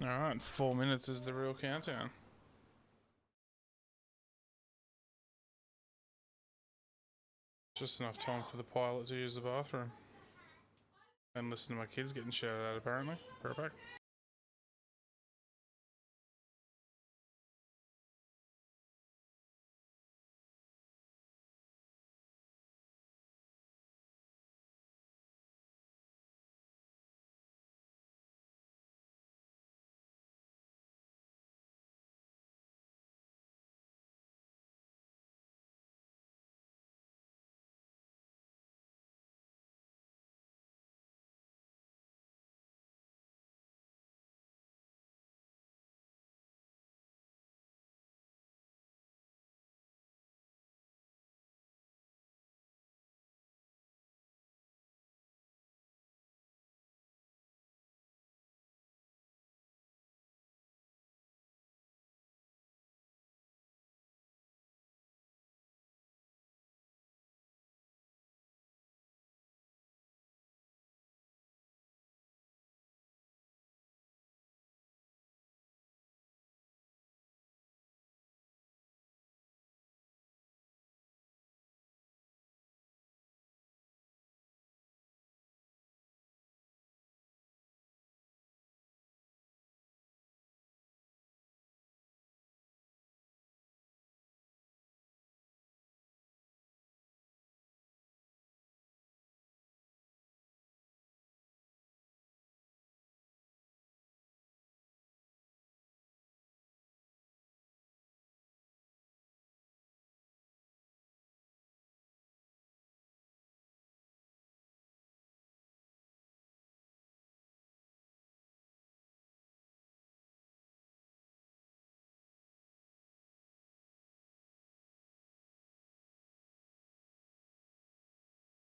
Alright, 4 minutes is the real countdown. Just enough time for the pilot to use the bathroom. And listen to my kids getting shouted at, apparently. Perfect.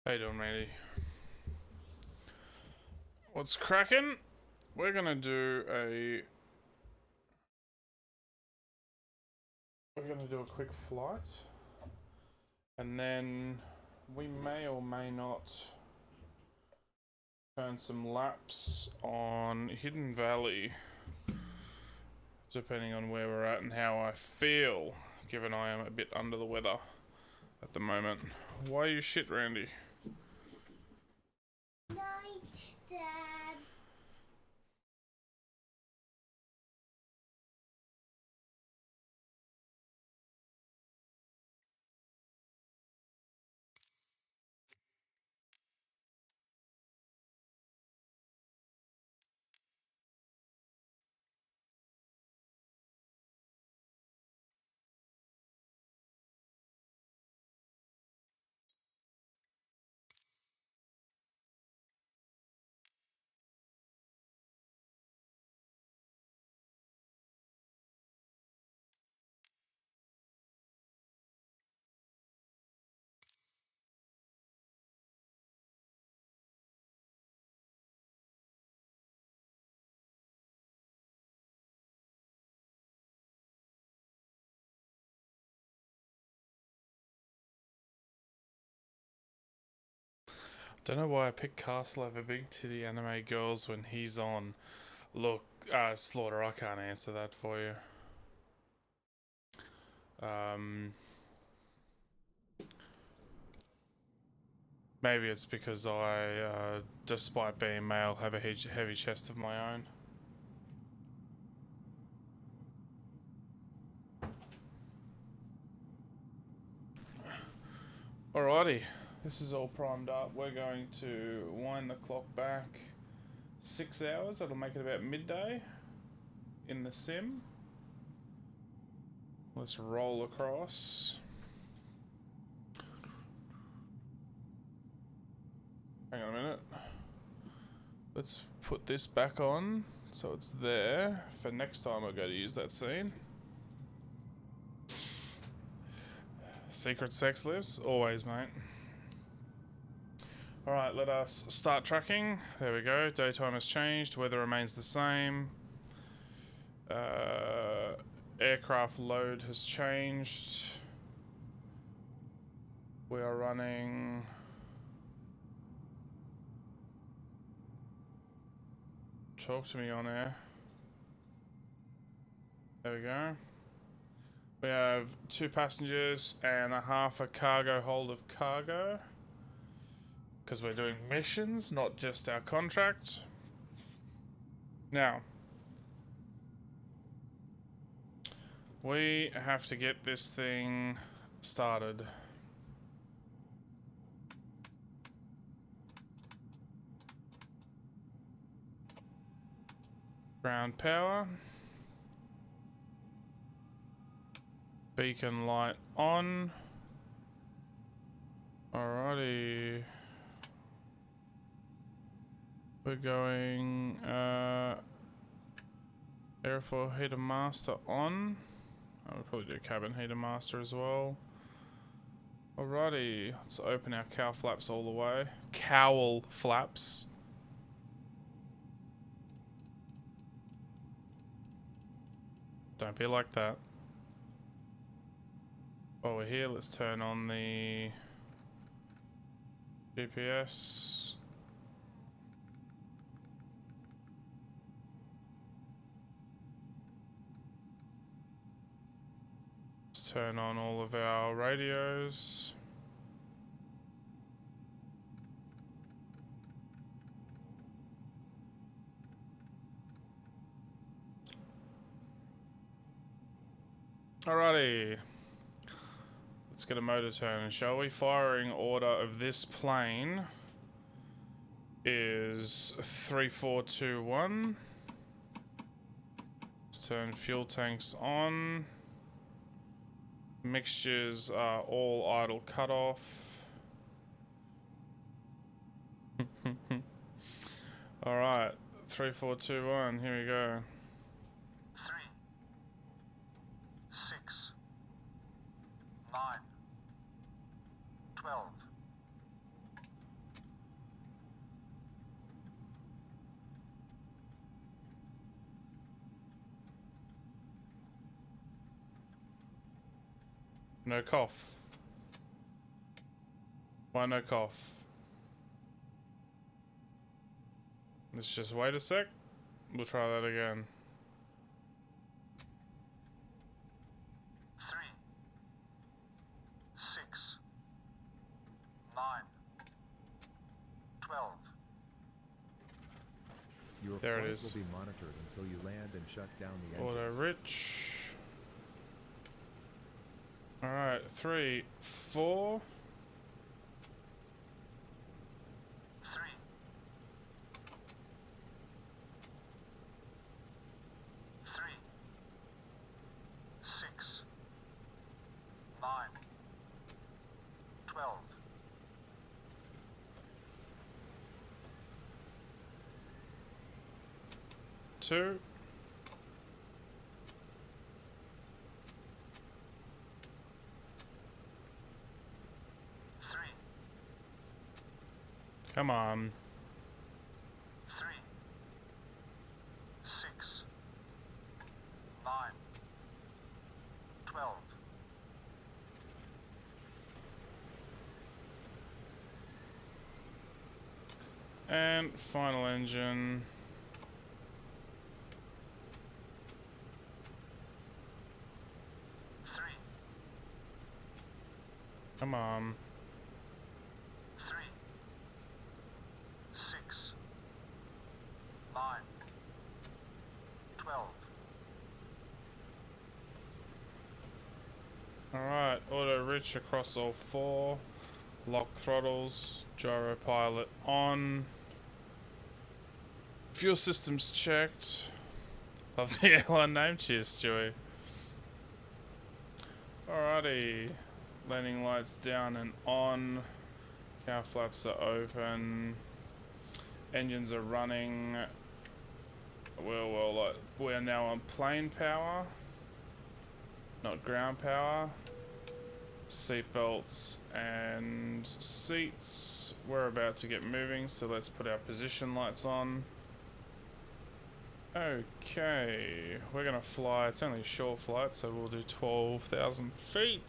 How you doing, matey? What's cracking? We're gonna do a quick flight, and then we may or may not turn some laps on Hidden Valley, depending on where we're at and how I feel, given I am a bit under the weather at the moment. Why are you shit, Randy? Night, Dad. Don't know why I picked Castle over Big Titty Anime Girls when he's on. Look, Slaughter, I can't answer that for you. Maybe it's because I, despite being male, have a heavy chest of my own. Alrighty, this is all primed up. We're going to wind the clock back 6 hours. That'll make it about midday in the sim. Let's roll across. Hang on a minute. Let's put this back on so it's there for next time I go to use that scene. Secret sex lives? Always, mate. Alright, let us start tracking. There we go. Daytime has changed. Weather remains the same. Aircraft load has changed. We are running... Talk to me, OnAir. There we go. We have 2 passengers and a half a cargo hold of cargo. Because we're doing missions, not just our contract. Now, we have to get this thing started. Ground power. Beacon light on. Alrighty. We're going airfoil heater master on. I'll probably do cabin heater master as well. Alrighty, let's open our cowl flaps all the way. Cowl flaps. Don't be like that. While we're here, let's turn on the GPS. Let's turn on all of our radios. Alrighty. Let's get a motor turn, shall we? Firing order of this plane is 3421. Let's turn fuel tanks on. Mixtures are all idle cut off. Alright, 3421, here we go. 3, 6, 9, 12. No cough. Why no cough? Let's just wait a sec. We'll try that again. 3, 6, 9, 12. Your There it flight is. will be monitored until you land and shut down the engines. Auto rich. Alright, 3, 4. 3, 3, 6, 9, 12. Two. 3, Come on. 3, 6, 9, 12. And final engine. Come on. 3, 6, 9, 12. Alright, auto rich across all 4. Lock throttles. Gyro pilot on. Fuel systems checked. Love the airline name. Cheers, Stewie. Alrighty. Landing lights down and on. Cowl flaps are open. Engines are running. We're now on plane power, not ground power. Seat belts and seats. We're about to get moving, so let's put our position lights on. Okay, we're gonna fly. It's only a short flight, so we'll do 12,000 feet.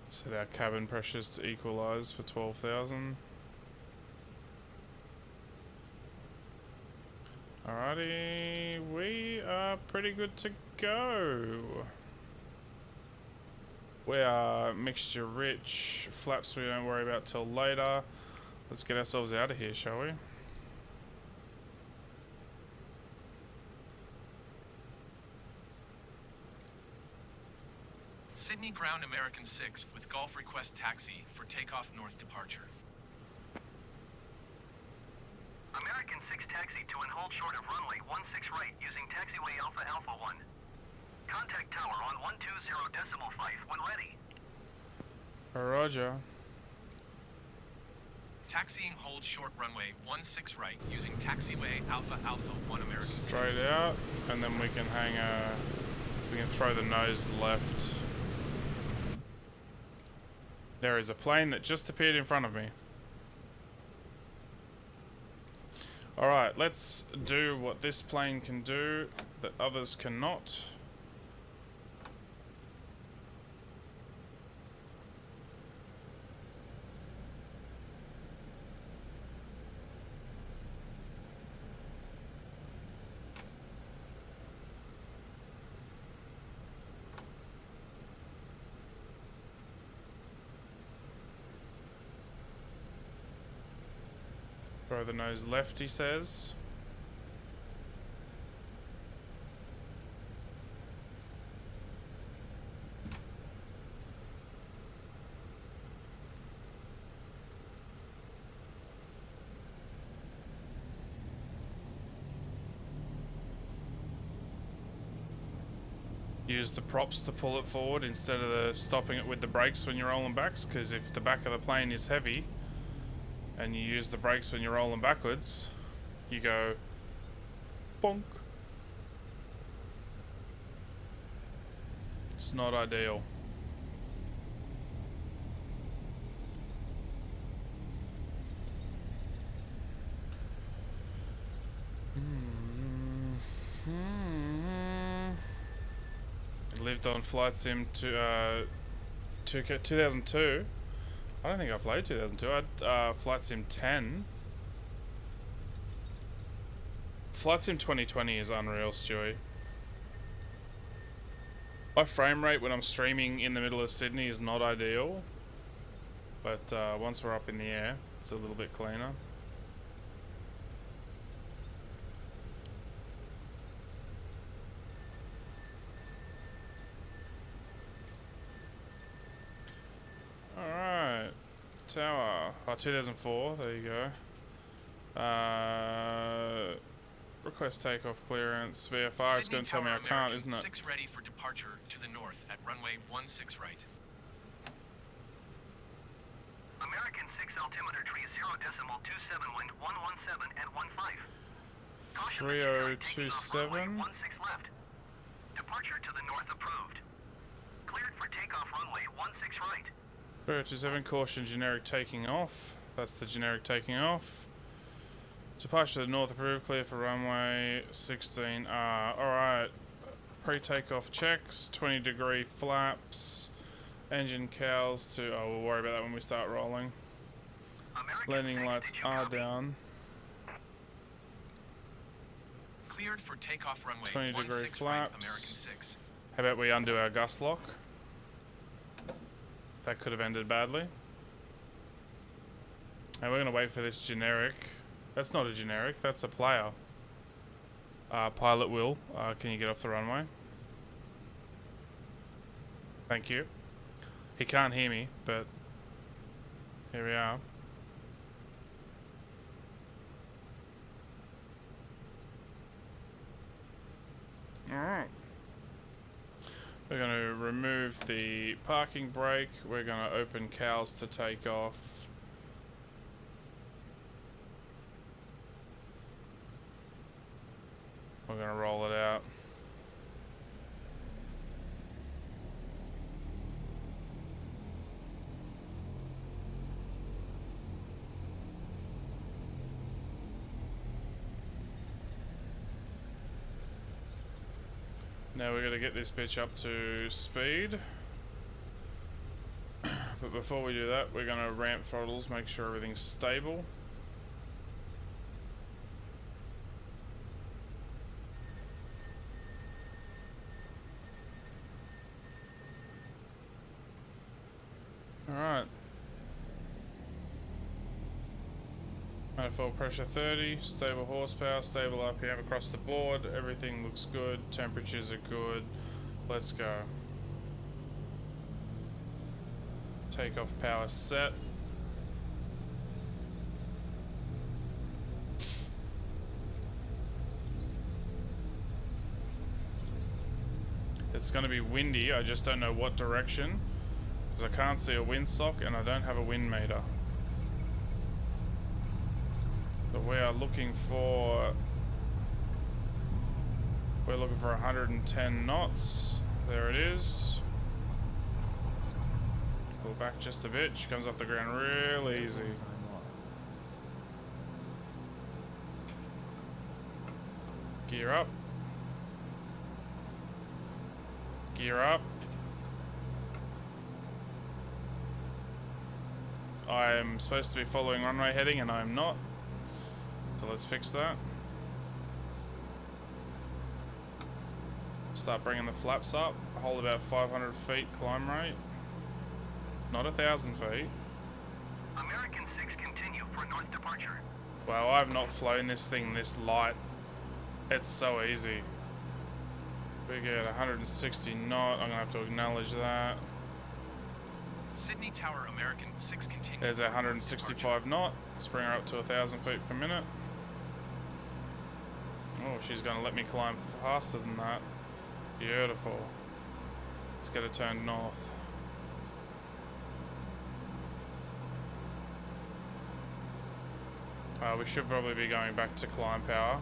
Set our cabin pressures to equalize for 12,000. Alrighty, we are pretty good to go. We are mixture rich. Flaps we don't worry about till later. Let's get ourselves out of here, shall we? Sydney ground American 6 with Golf request taxi for takeoff north departure. American 6 taxi to and hold short of runway 16 right using taxiway Alpha Alpha 1. Contact tower on 120.5 when ready. Roger. Taxiing hold short runway 16 right using taxiway Alpha Alpha 1 American 6. Straight out, and then we can we can throw the nose left. There is a plane that just appeared in front of me. Alright, let's do what this plane can do that others cannot. Throw the nose left, he says. Use the props to pull it forward instead of stopping it with the brakes when you're rolling backs, because if the back of the plane is heavy and you use the brakes when you're rolling backwards, you go bonk. It's not ideal. Lived on Flight Sim 2002. I don't think I played 2002. I had Flight Sim 10. Flight Sim 2020 is unreal, Stewie. My frame rate when I'm streaming in the middle of Sydney is not ideal, but once we're up in the air, it's a little bit cleaner. Alright, tower. Oh, 2004, there you go. Request takeoff clearance. VFR is going to tell me I can't, isn't it? 6 ready for departure to the north at runway 16 right. American 6 altimeter tree 0.27 wind 117 and 15. Caution, 3027. runway 16 left. Departure to the north approved. Cleared for takeoff runway 16 right. 3027, caution, generic taking off. That's the generic taking off. Departure to the north approved, clear for runway 16. Alright. Pre-takeoff checks, 20-degree flaps, engine cowls to... Oh, we'll worry about that when we start rolling. Landing lights are down. Cleared for takeoff runway 20-degree 16 right, American flaps. 6. How about we undo our gust lock? That could have ended badly. And we're going to wait for this generic. That's not a generic, that's a player. Pilot Will, can you get off the runway? Thank you. He can't hear me, but here we are. Alright. We're going to remove the parking brake. We're going to open cowls to take off. We're going to roll it out. Now we're going to get this bitch up to speed. But before we do that, we're going to ramp throttles, make sure everything's stable. Manifold pressure 30, stable horsepower, stable RPM across the board, everything looks good, temperatures are good. Let's go. Takeoff power set. It's going to be windy, I just don't know what direction, because I can't see a windsock and I don't have a wind meter. But we are looking for... We're looking for 110 knots. There it is. Pull back just a bit. She comes off the ground real easy. Gear up. Gear up. I am supposed to be following runway heading and I am not. So let's fix that. Start bringing the flaps up. Hold about 500 feet climb rate. Not 1,000 feet. American 6 continue for north departure. Wow, I've not flown this thing this light. It's so easy. We get 160 knot. I'm gonna have to acknowledge that. Sydney Tower American 6 continue. There's 165 knot. Let's bring her up to 1,000 feet per minute. Oh, she's gonna let me climb faster than that. Beautiful. Let's get her turned north. We should probably be going back to climb power.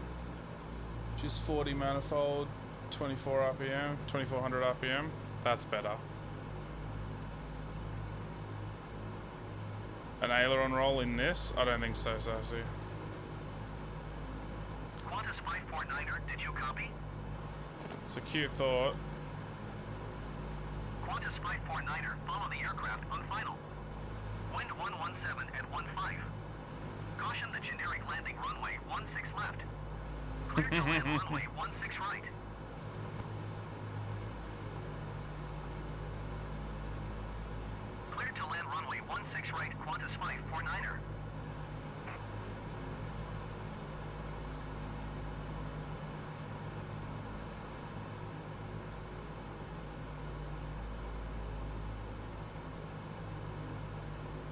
Just 40 manifold, 24 RPM, 2400 RPM. That's better. An aileron roll in this? I don't think so, Sassy. Qantas 549er, did you copy? It's a cute thought. Qantas 549er, follow the aircraft on final. Wind 117 at 15. Caution the generic landing runway 16 left. Clear to land runway 16 right. Clear to land runway 16 right, Qantas 549er.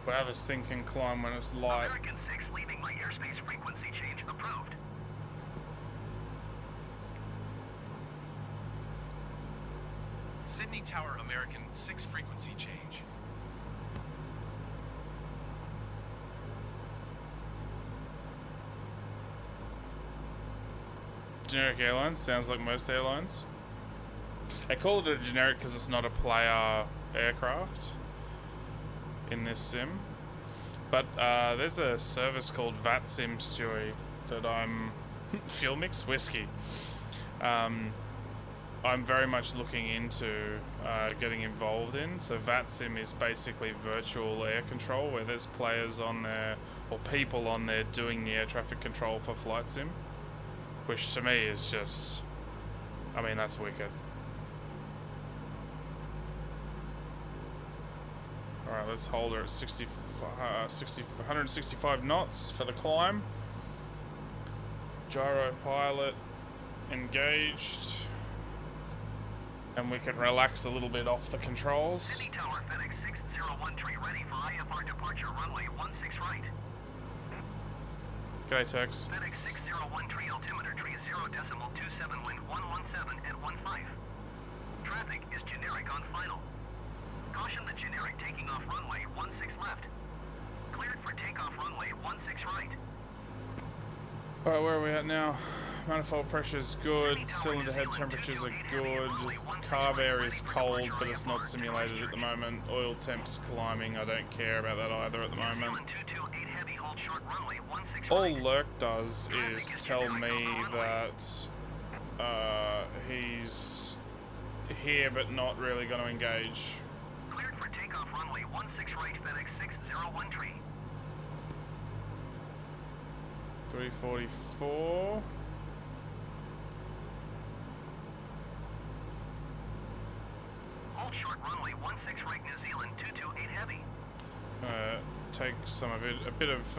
Wow, this thing can climb when it's light. American 6 leaving my airspace frequency change approved. Sydney Tower American 6 frequency change. Generic airlines, sounds like most airlines. I call it a generic because it's not a player aircraft in this sim. But there's a service called VATSIM, Stewie, that I'm... Fuel Mix Whiskey. I'm very much looking into getting involved in. So VATSIM is basically virtual air control, where there's players on there, or people on there doing the air traffic control for flight sim. Which to me is just... I mean, that's wicked. Alright, let's hold her at 165 knots for the climb. Gyro pilot engaged. And we can relax a little bit off the controls. Sydney Tower, FedEx 6013 ready for IFR departure runway 16 right. G'day, Tex. FedEx 6013 altimeter tree 0.27 wind 117 at 15. Traffic is generic on final. Caution the generic taking off runway 16 left. Cleared for takeoff runway 16 right. Alright, where are we at now? Manifold pressure's good, cylinder head temperatures are good, carb air is cold but it's not simulated at the moment, oil temp's climbing, I don't care about that either at the moment. All Lurk does is tell me that he's here but not really going to engage. Cleared for takeoff runway 16 right, FedEx 6013. 344. Hold short runway 16 right, New Zealand 228 heavy. Take some of it, a bit of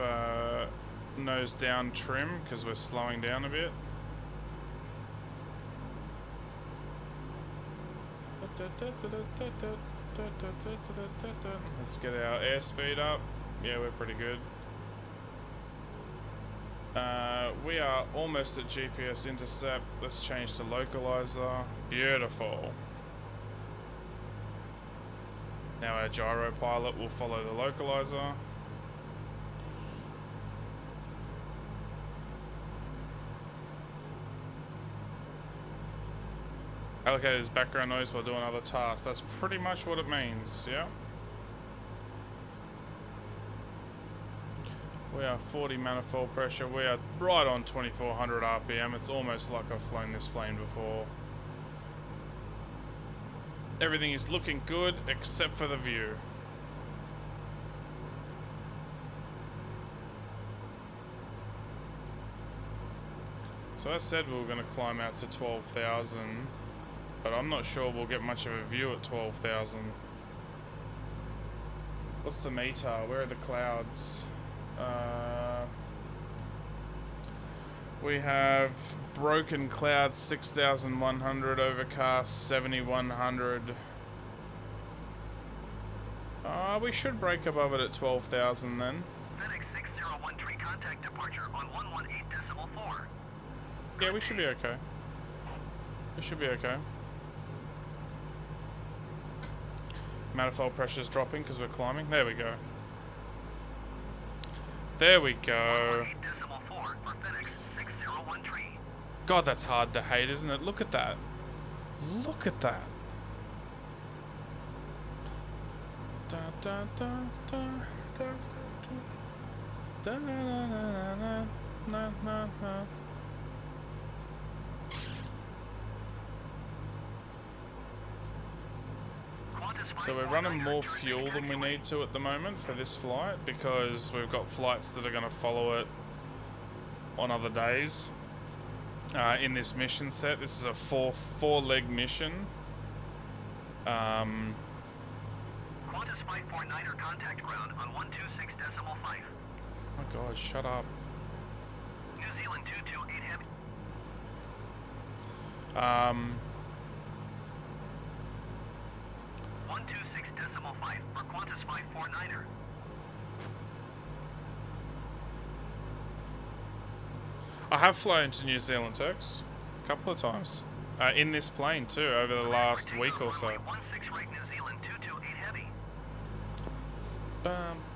nose down trim because we're slowing down a bit. Let's get our airspeed up. Yeah, we're pretty good. We are almost at GPS intercept. Let's change to localizer. Beautiful. Now our gyro pilot will follow the localizer. Allocated background noise while doing other tasks. That's pretty much what it means, yeah. We are 40 manifold pressure. We are right on 2400 RPM. It's almost like I've flown this plane before. Everything is looking good except for the view. So I said we were going to climb out to 12,000, but I'm not sure we'll get much of a view at 12,000. What's the meter? Where are the clouds? We have broken clouds 6,100, overcast 7,100. We should break above it at 12,000 then. FedEx 6013 contact departure on 118.4. Yeah, we should be okay. We should be okay. Manifold pressure's dropping because we're climbing. There we go. There we go. 118.4 for FedEx 6013. God, that's hard to hate, isn't it? Look at that. Look at that. Da, da, da, da, da, da, da, na, na, na, na. So we're running more fuel than we need to at the moment for this flight because we've got flights that are going to follow it on other days. In this mission set, this is a four-leg mission. Qantas 549er contact ground on 126.5. Oh God, shut up. New Zealand 228 heavy. 126.5 for Qantas 549er. I have flown to New Zealand, Turks, a couple of times. In this plane too, over the last week or so. 16 right New Zealand 228 heavy.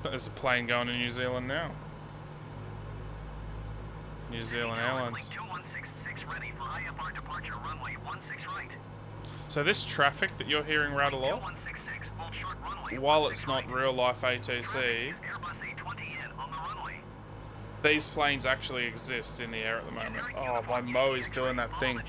There's a plane going to New Zealand now. New Zealand Airlines. 2166 ready for IFR departure runway 16 right. So this traffic that you're hearing rattle off, 2166 hold short runway. while it's not real life ATC, Airbus A20 in on the runway. these planes actually exist in the air at the moment. Oh, my Mo is doing that thing.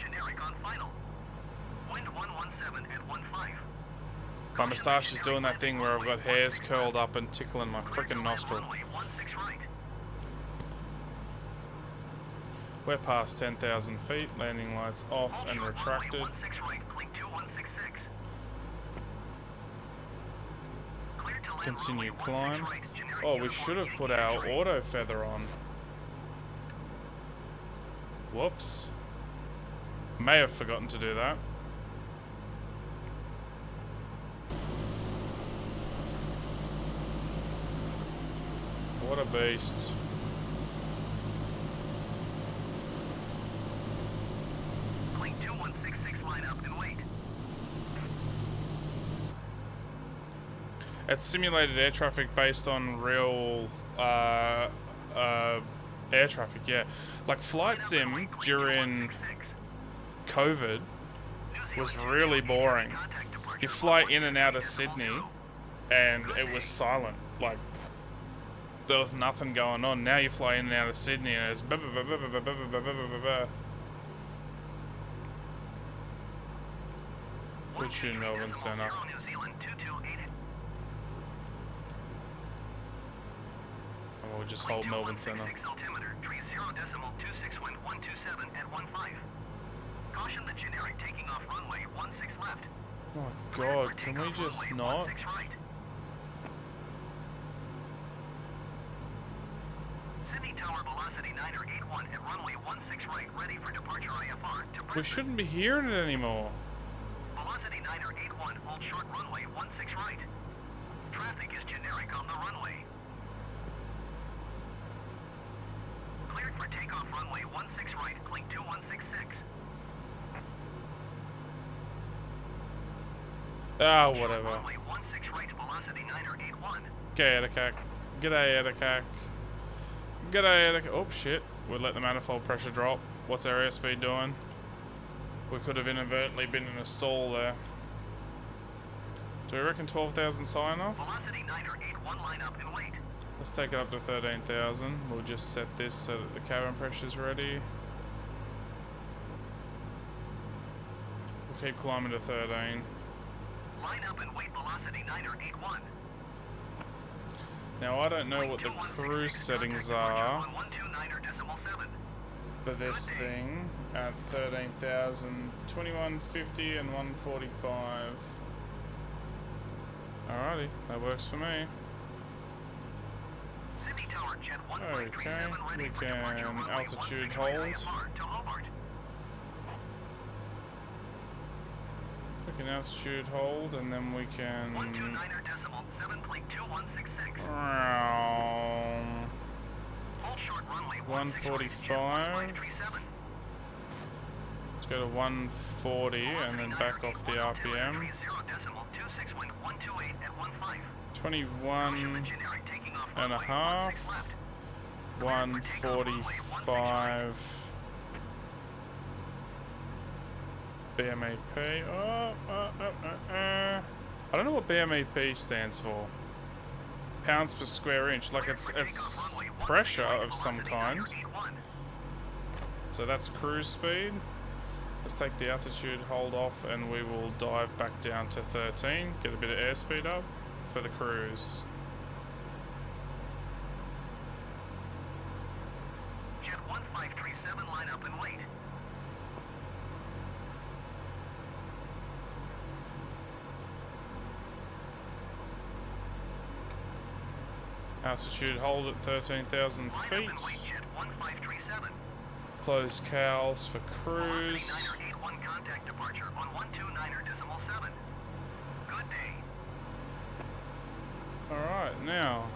My moustache is doing that thing where I've got hairs curled up and tickling my frickin' nostril. We're past 10,000 feet, landing lights off and retracted. Continue climb. Oh, we should have put our auto feather on. Whoops. May have forgotten to do that. What a beast. Clean 2166 line up and wait. It's simulated air traffic based on real air traffic, yeah. Like Flight Sim during COVID was really boring. You fly in and out of Sydney and it was silent. Like there was nothing going on. Now you fly in and out of Sydney and it's which in Melbourne Centre. We'll just hold Melbourne Centre. Oh God, can we just not? Sydney Tower Tower, velocity 981 at runway 16 right, ready for departure IFR to We Brisbane. shouldn't be hearing it anymore. Velocity 981, hold short runway 16 right. Traffic is generic on the runway. Cleared for takeoff runway 16 right, clean 2166. Ah, whatever. Runway 16 right, velocity 981. Okay, Apathetic. G'day, Apathetic. G'day, Apathetic. Oh, shit. We'll let the manifold pressure drop. What's our airspeed doing? We could have inadvertently been in a stall there. Do we reckon 12,000 sign off? Velocity 981, line up and wait. Let's take it up to 13,000. We'll just set this so that the cabin pressure's ready. We'll keep climbing to 13. Line up and wait, velocity 981. Now, I don't know what the cruise settings are for this thing at 13,000, 2150 and 145. Alrighty, that works for me. Okay, we can altitude hold. We can altitude hold, and then we can 145. Let's go to 140 and then back off the RPM. 21 and a half. 145 BMAP. I don't know what BMAP stands for. Pounds per square inch. Like it's pressure of some kind. So that's cruise speed. Let's take the altitude hold off and we will dive back down to 13. Get a bit of airspeed up for the cruise. Jet 1537, line up and wait. Altitude hold at 13,000 feet. Jet 1537. Close cowls for cruise. Velocity 981, contact departure on 129.7. Good day. Alright, now.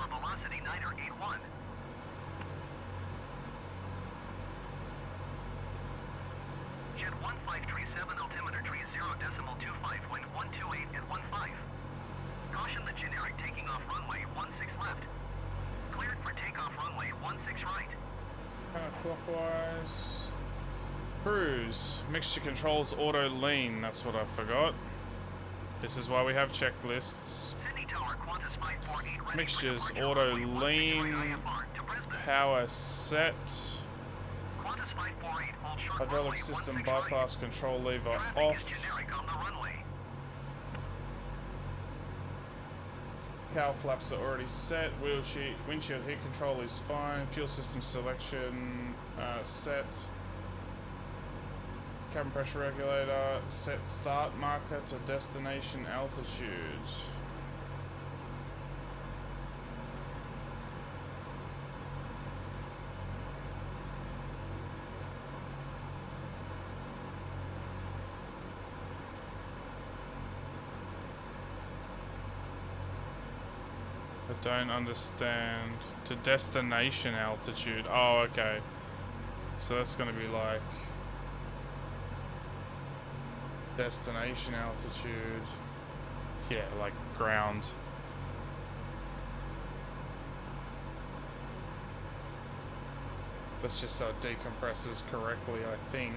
for velocity 981. Jet 1537, altimeter tree 0.25, wind 128 at 15. Caution the generic taking off runway 16 left. Cleared for takeoff runway 16 right. Counterclockwise. Cruise. Mixture controls auto lean. That's what I forgot. This is why we have checklists. Sydney Tower, Qantas 548, ready Mixtures for departure auto runway 16 lean. right IFR to Brisbane. Power set. Qantas 548, hold short Hydraulic runway system 16 right. bypass control lever Traffic off. is generic on the runway. Cowl flaps are already set. Windshield heat control is fine. Fuel system selection set. Cabin pressure regulator set. Start marker to destination altitude. I don't understand. To destination altitude. Oh, okay. So that's going to be like destination altitude. Yeah, like ground. That's just so it decompresses correctly, I think.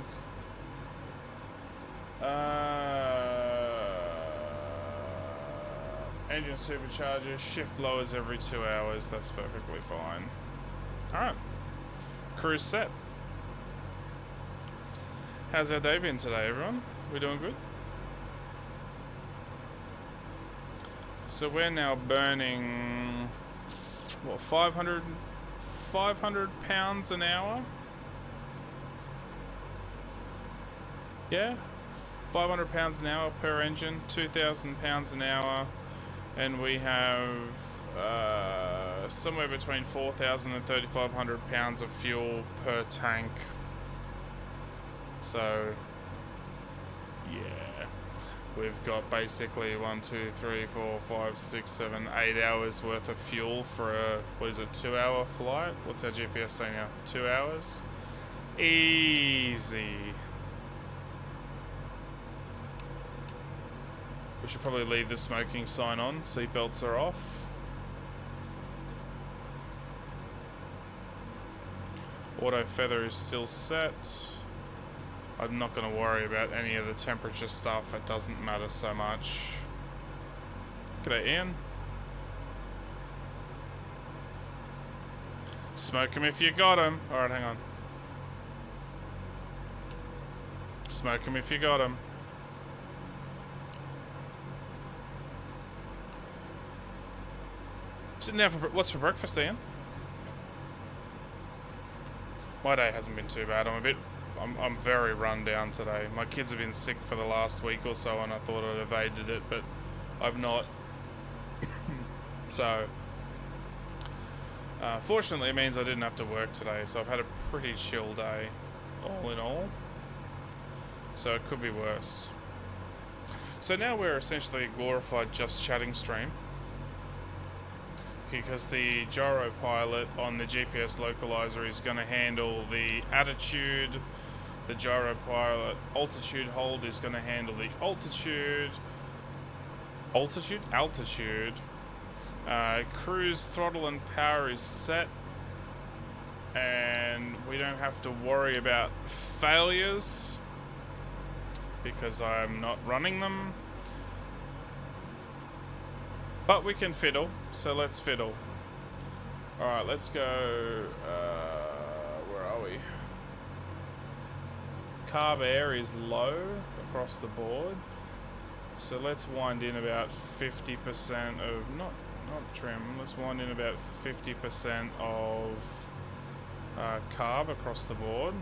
Engine supercharger, shift lowers every 2 hours. That's perfectly fine. Alright. Cruise set. How's our day been today, everyone? We doing good? So we're now burning, what, 500 pounds an hour? Yeah? 500 pounds an hour per engine, 2,000 pounds an hour, and we have somewhere between 4,000 and 3,500 pounds of fuel per tank. So, yeah, we've got basically 1, 2, 3, 4, 5, 6, 7, 8 hours worth of fuel for a, what is it, 2-hour flight? What's our GPS say now? 2 hours? Easy. We should probably leave the smoking sign on. Seatbelts are off. Auto feather is still set. I'm not going to worry about any of the temperature stuff. It doesn't matter so much. G'day, Ian. Smoke 'em if you got 'em. Alright, hang on. Smoke 'em if you got 'em. Sitting down for what's for breakfast, Ian? My day hasn't been too bad. I'm very run down today. My kids have been sick for the last week or so, and I thought I'd evaded it, but I've not. So, fortunately, it means I didn't have to work today, so I've had a pretty chill day, all in all. So it could be worse. So now we're essentially a glorified just chatting stream, because the gyro pilot on the GPS localizer is going to handle the attitude. The gyro pilot altitude hold is going to handle the altitude. Altitude. Cruise throttle and power is set, and we don't have to worry about failures because I'm not running them. But we can fiddle, so let's fiddle. Alright, let's go... where are we? Carb air is low across the board. So let's wind in about 50% of... Not trim, let's wind in about 50% of carb across the board.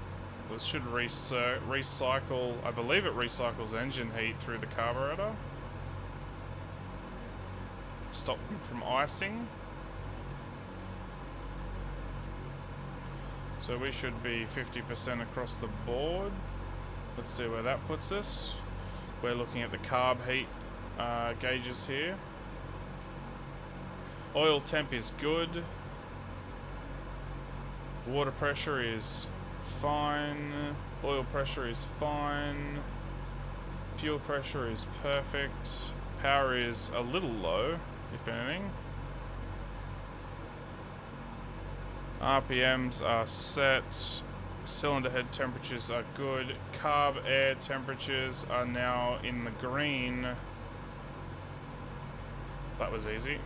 This should recycle... I believe it recycles engine heat through the carburetor. Stop them from icing. So we should be 50% across the board. Let's see where that puts us. We're looking at the carb heat gauges here. Oil temp is good. Water pressure is fine. Oil pressure is fine. Fuel pressure is perfect. Power is a little low, if anything. RPMs are set. Cylinder head temperatures are good. Carb air temperatures are now in the green. That was easy.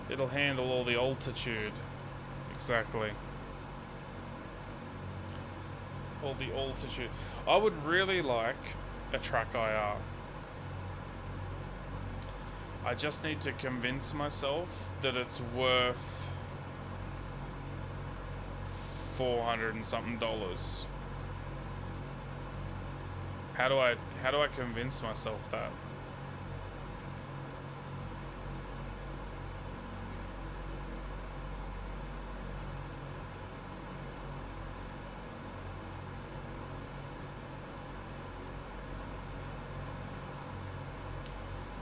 It'll handle all the altitude. Exactly. All the altitude. I would really like a track IR. I just need to convince myself that it's worth $400 and something. How do I convince myself that?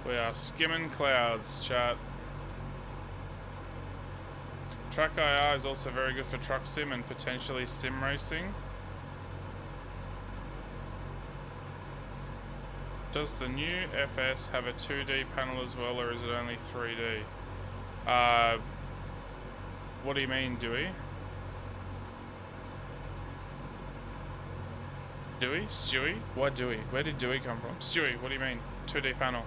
We are skimming clouds, chat. Track IR is also very good for truck sim and potentially sim racing. Does the new FS have a 2D panel as well, or is it only 3D? What do you mean, Dewey? Dewey? Stewie? Why Dewey? Where did Dewey come from? Stewie, what do you mean? 2D panel.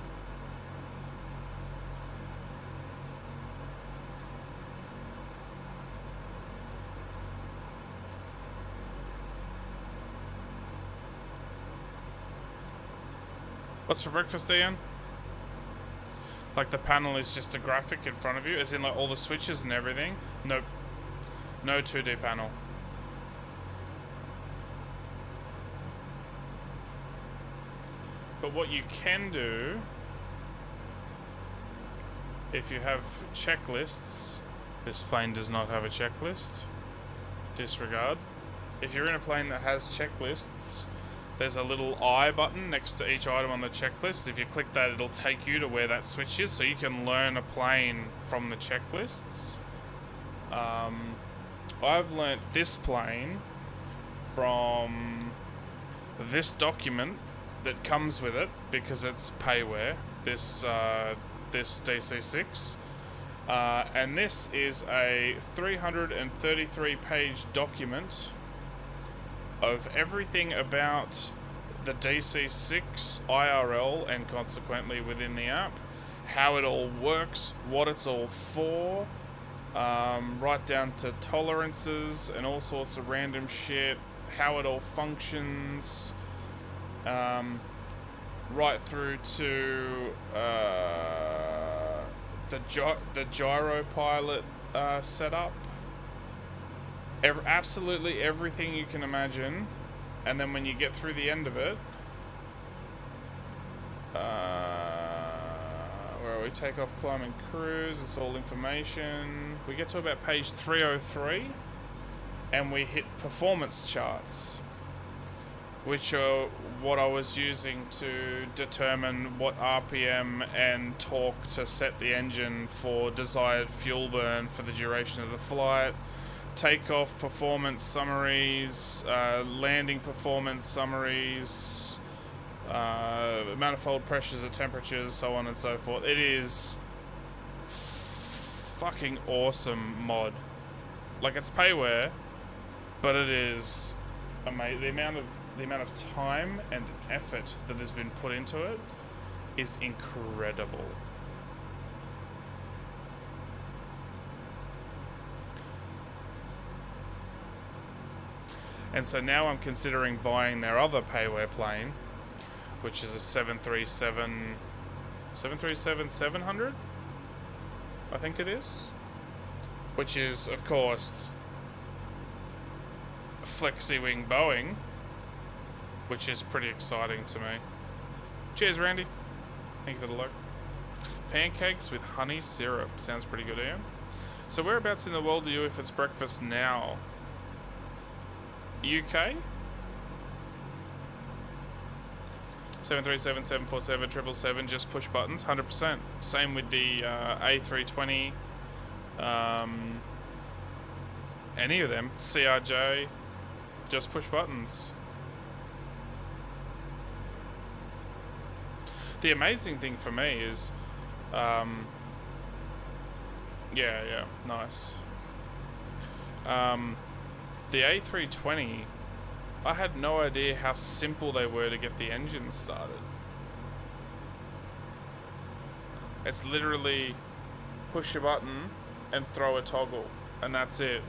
What's for breakfast, Ian? Like the panel is just a graphic in front of you, as in like all the switches and everything? Nope. No 2D panel. But what you can do, if you have checklists, this plane does not have a checklist, disregard. If you're in a plane that has checklists, there's a little I button next to each item on the checklist. If you click that, it'll take you to where that switch is, so you can learn a plane from the checklists. I've learnt this plane from this document that comes with it, because it's payware, this DC6. And this is a 333 page document of everything about the DC6 IRL, and consequently within the app, how it all works, what it's all for, right down to tolerances and all sorts of random shit, how it all functions, right through to the gyro pilot setup. Absolutely everything you can imagine. And then when you get through the end of it, where we take off, climb and cruise, it's all information. We get to about page 303 and we hit performance charts, which are what I was using to determine what RPM and torque to set the engine for desired fuel burn for the duration of the flight. Takeoff performance summaries, landing performance summaries, manifold pressures at temperatures, so on and so forth. It is fucking awesome mod. Like, it's payware, but it is amazing. The amount of time and effort that has been put into it is incredible. And so now I'm considering buying their other payware plane, which is a 737-700, I think it is. Which is, of course, flexi-wing Boeing, which is pretty exciting to me. Cheers, Randy. Thank you for the like. Pancakes with honey syrup. Sounds pretty good, Ian. So whereabouts in the world are you if it's breakfast now? UK? 737, 747, 777, just push buttons, 100%. Same with the A320, any of them, CRJ, just push buttons. The amazing thing for me is, yeah, nice. The A320, I had no idea how simple they were to get the engine started. It's literally push a button and throw a toggle, and that's it.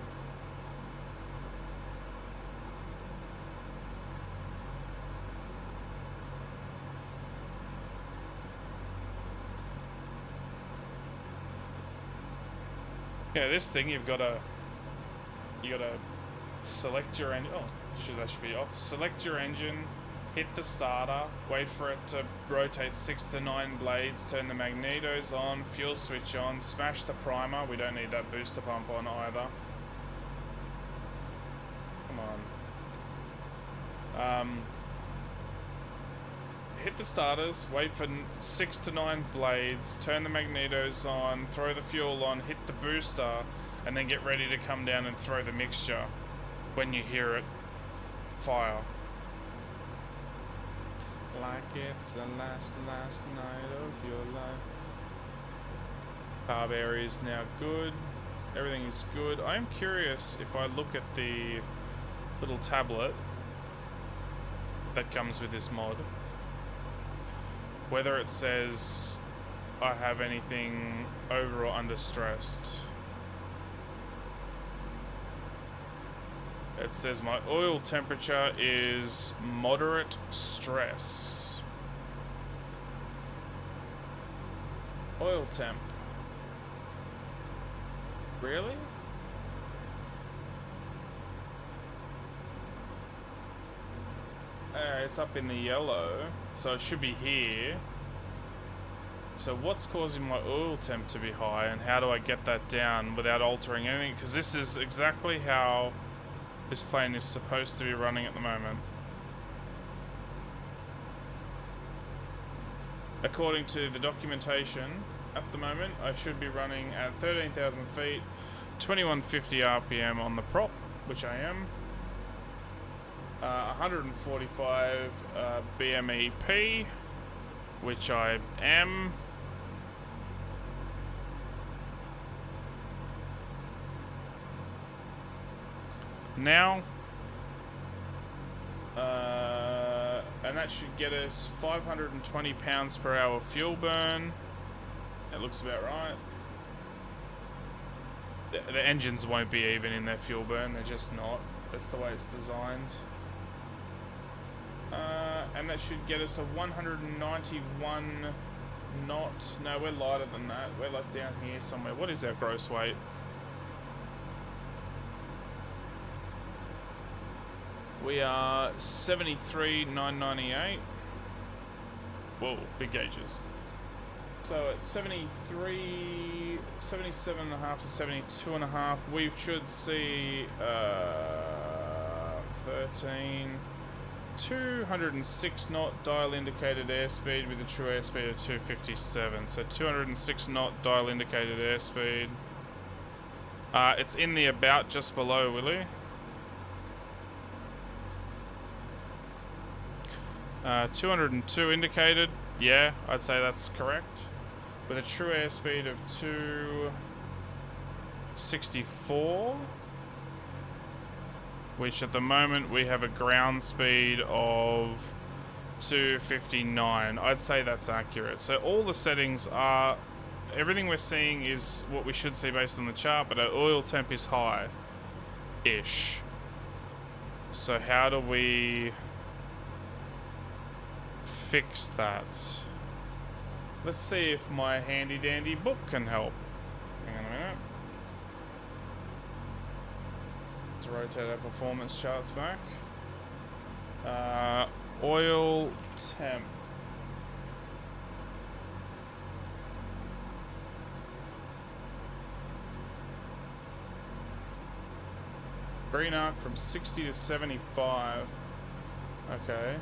Yeah, this thing you gotta select your engine. Oh, that should be off. Select your engine, hit the starter, wait for it to rotate 6 to 9 blades, turn the magnetos on, fuel switch on, smash the primer. We don't need that booster pump on either. Come on. Hit the starters, wait for 6 to 9 blades, turn the magnetos on, throw the fuel on, hit the booster, and then get ready to come down and throw the mixture when you hear it fire. Like it's the last night of your life. Carb area is now good. Everything is good. I am curious if I look at the little tablet that comes with this mod, whether it says I have anything over or under stressed. It says my oil temperature is moderate stress. Oil temp. Really? It's up in the yellow, so it should be here. So what's causing my oil temp to be high, and how do I get that down without altering anything? Because this is exactly how this plane is supposed to be running at the moment. According to the documentation, at the moment, I should be running at 13,000 feet, 2150 RPM on the prop, which I am. 145 BMEP, which I am. Now, and that should get us 520 pounds per hour fuel burn. That looks about right. The engines won't be even in their fuel burn, they're just not. That's the way it's designed. And that should get us a 191 knot. No, we're lighter than that. We're like down here somewhere. What is our gross weight? We are 73,998. Whoa, big gauges. So at 73, 77.5 to 72.5, we should see 206 knot dial indicated airspeed with a true airspeed of 257. So 206 knot dial indicated airspeed. It's in the about just below, Willie. 202 indicated. Yeah, I'd say that's correct. With a true airspeed of 264. Which at the moment we have a ground speed of 259. I'd say that's accurate. So all the settings are... Everything we're seeing is what we should see based on the chart, but our oil temp is high-ish. So how do we fix that? Let's see if my handy dandy book can help. Hang on a minute. Let's rotate our performance charts back. Oil temp. Green arc from 60 to 75. Okay.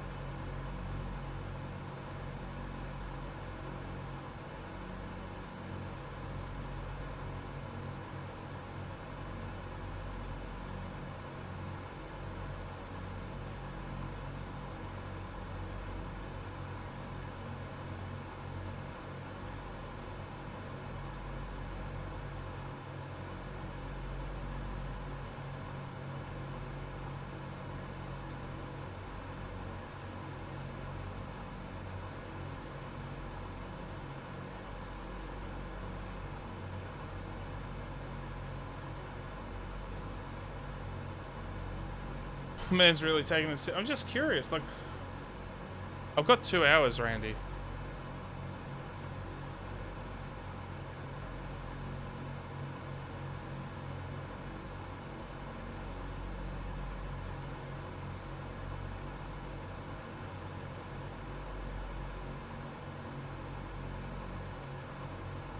Man's really taking this. I'm just curious. Like, I've got 2 hours, Randy.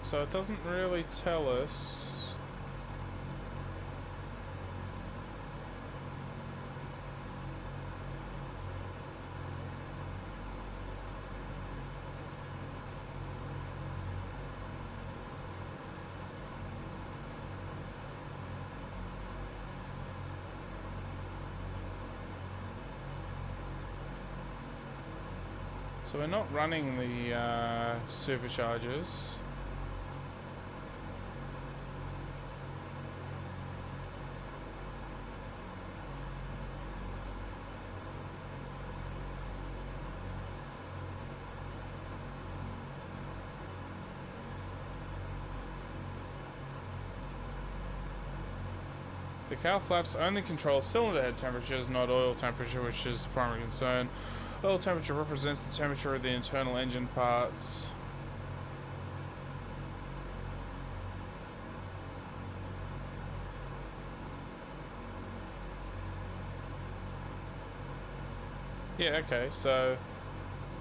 So it doesn't really tell us. So we're not running the superchargers. The cowl flaps only control cylinder head temperatures, not oil temperature, which is the primary concern. Oil temperature represents the temperature of the internal engine parts. Yeah, yeah, okay. So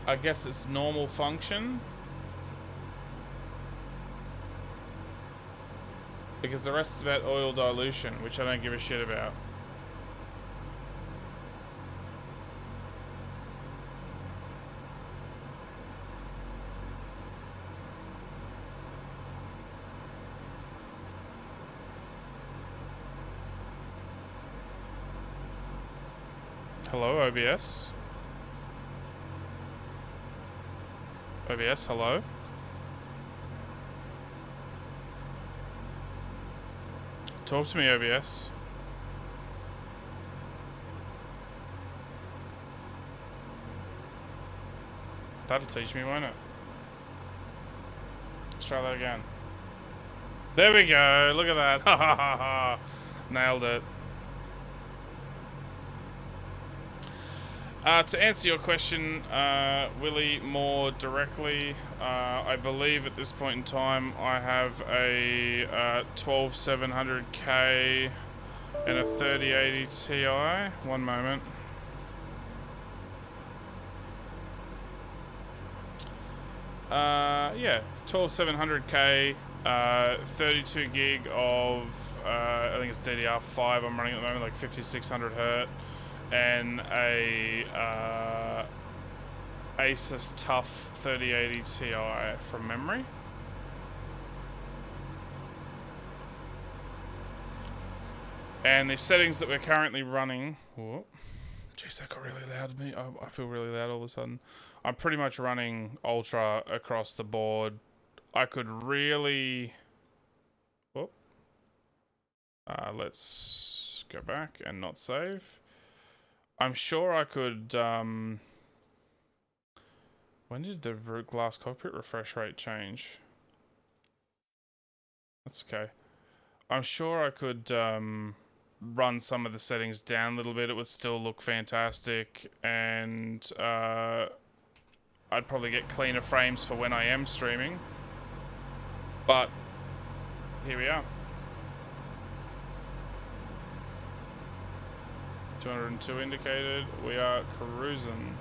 I guess it's normal function. Because the rest is about oil dilution, which I don't give a shit about. Hello, OBS? OBS, hello? Talk to me, OBS. That'll teach me, won't it? Let's try that again. There we go. Look at that. Ha ha ha ha. Nailed it. To answer your question, Willie, more directly, I believe at this point in time I have a 12700K and a 3080 Ti. One moment. Yeah, 12700K, 32 gig of, I think it's DDR5 I'm running at the moment, like 5600 Hz. And a Asus TUF 3080 Ti from memory. And the settings that we're currently running... Whoa. Jeez, that got really loud to me. I feel really loud all of a sudden. I'm pretty much running Ultra across the board. I could really... Whoop. Let's go back and not save. I'm sure I could, when did the glass cockpit refresh rate change? That's okay. I'm sure I could, run some of the settings down a little bit. It would still look fantastic. And, I'd probably get cleaner frames for when I am streaming. But, here we are. 202 indicated. We are cruising.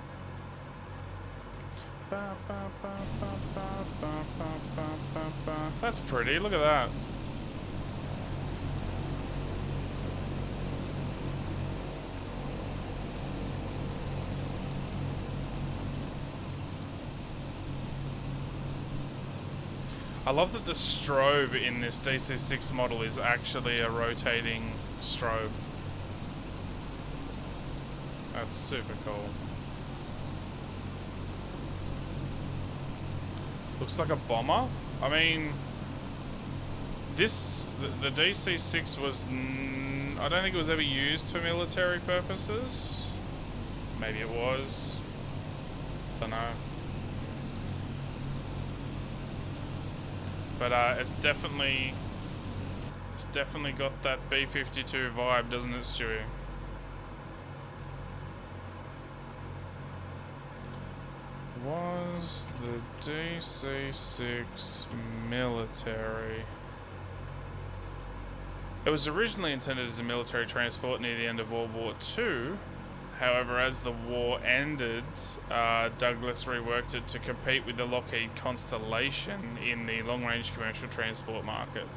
That's pretty. Look at that. I love that the strobe in this DC6 model is actually a rotating strobe. That's super cool. Looks like a bomber. I mean, this, the DC6 was, I don't think it was ever used for military purposes. Maybe it was. Don't know. But it's definitely got that B-52 vibe, doesn't it, Stewie? Was the DC6 military? It was originally intended as a military transport near the end of World War II. However, as the war ended, Douglas reworked it to compete with the Lockheed Constellation in the long-range commercial transport market.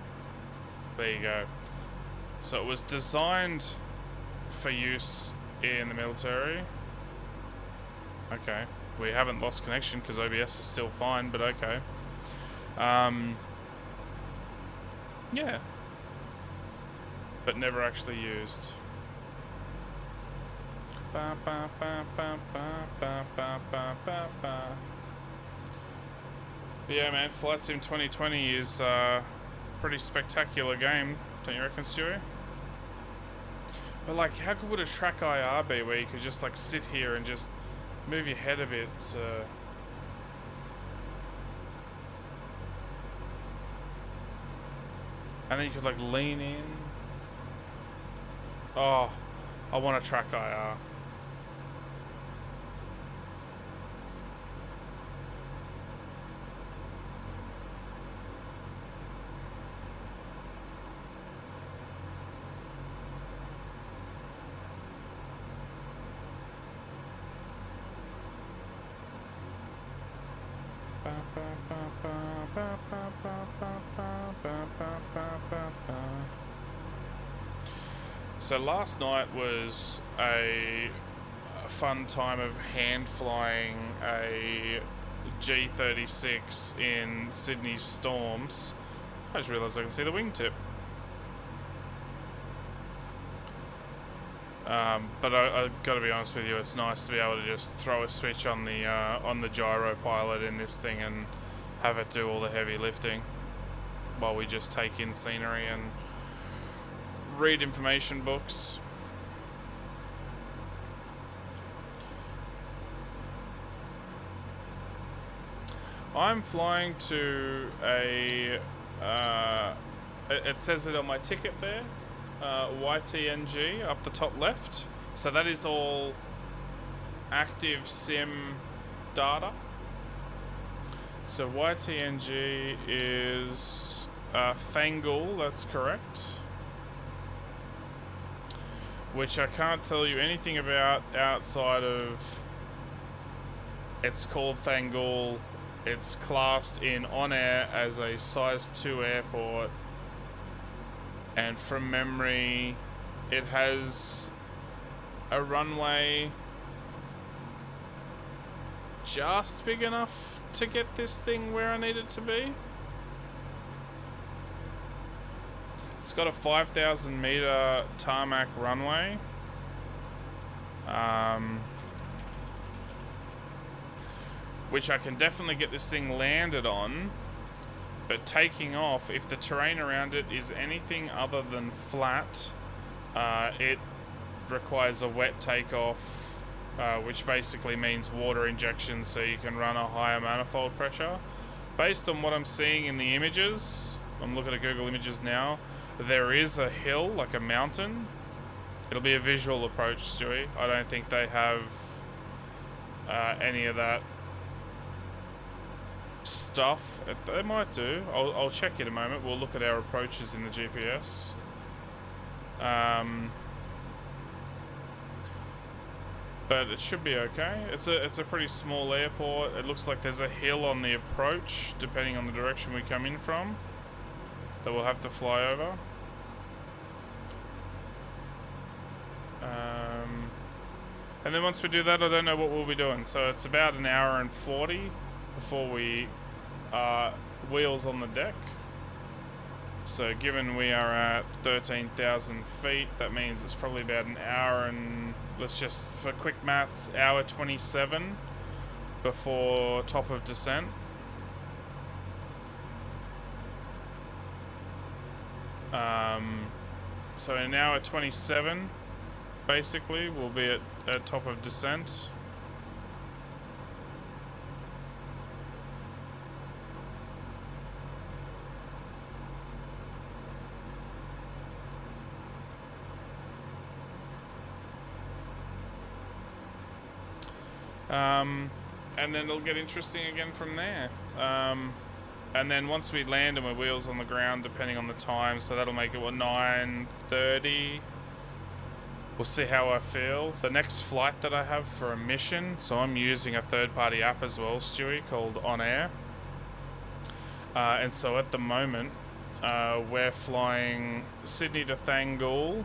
There you go. So it was designed for use in the military. Okay. We haven't lost connection because OBS is still fine, but okay. Yeah. But never actually used. Ba, ba, ba, ba, ba, ba, ba, ba, ba, ba. But yeah, man, Flight Sim 2020 is a pretty spectacular game, don't you reckon, Stewie? But like, how good would a track IR be where you could just like sit here and just move your head a bit, and then you could like lean in. Oh, I want a track IR. So last night was a fun time of hand flying a G36 in Sydney's storms. I just realised I can see the wingtip. But I gotta be honest with you, it's nice to be able to just throw a switch on the gyro pilot in this thing and have it do all the heavy lifting while we just take in scenery and read information books. I'm flying to a it says it on my ticket there, YTNG up the top left, so that is all active sim data. So YTNG is Thangul, that's correct, which I can't tell you anything about outside of it's called Thangul. It's classed in OnAir as a size 2 airport, and from memory it has a runway just big enough to get this thing where I need it to be. It's got a 5,000 meter tarmac runway. Which I can definitely get this thing landed on, but taking off, if the terrain around it is anything other than flat, it requires a wet takeoff, which basically means water injection so you can run a higher manifold pressure. Based on what I'm seeing in the images, I'm looking at Google Images now, there is a hill, like a mountain. It'll be a visual approach, Stewie. I don't think they have any of that stuff. They might do. I'll check in a moment. We'll look at our approaches in the GPS. But it should be okay. It's a pretty small airport. It looks like there's a hill on the approach, depending on the direction we come in from, that we'll have to fly over. And then once we do that, I don't know what we'll be doing. So it's about an hour and 40 before we wheels on the deck. So given we are at 13,000 feet, that means it's probably about an hour and, let's just, for quick maths, hour 27 before top of descent. So in an hour 27, basically, we'll be at top of descent. And then it'll get interesting again from there. And then once we land and we're wheels on the ground, depending on the time, so that'll make it, what, 9:30? We'll see how I feel. The next flight that I have for a mission, so I'm using a third-party app as well, Stewie, called OnAir. And so at the moment, we're flying Sydney to Thangul.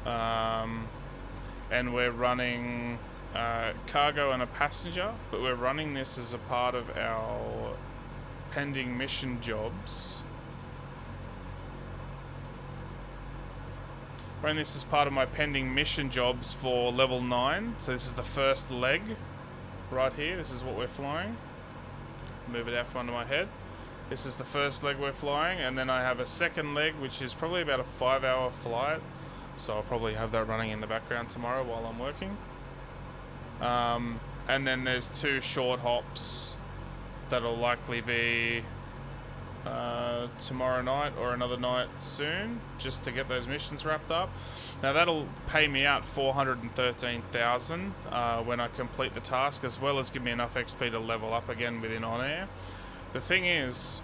And we're running cargo and a passenger, but we're running this as a part of our pending mission jobs. Running this as part of my pending mission jobs for level 9. So this is the first leg right here. This is what we're flying. Move it out from under my head. This is the first leg we're flying, and then I have a second leg, which is probably about a 5-hour flight. So I'll probably have that running in the background tomorrow while I'm working. And then there's 2 short hops that'll likely be tomorrow night or another night soon, just to get those missions wrapped up. Now that'll pay me out 413,000 when I complete the task, as well as give me enough XP to level up again within OnAir. The thing is,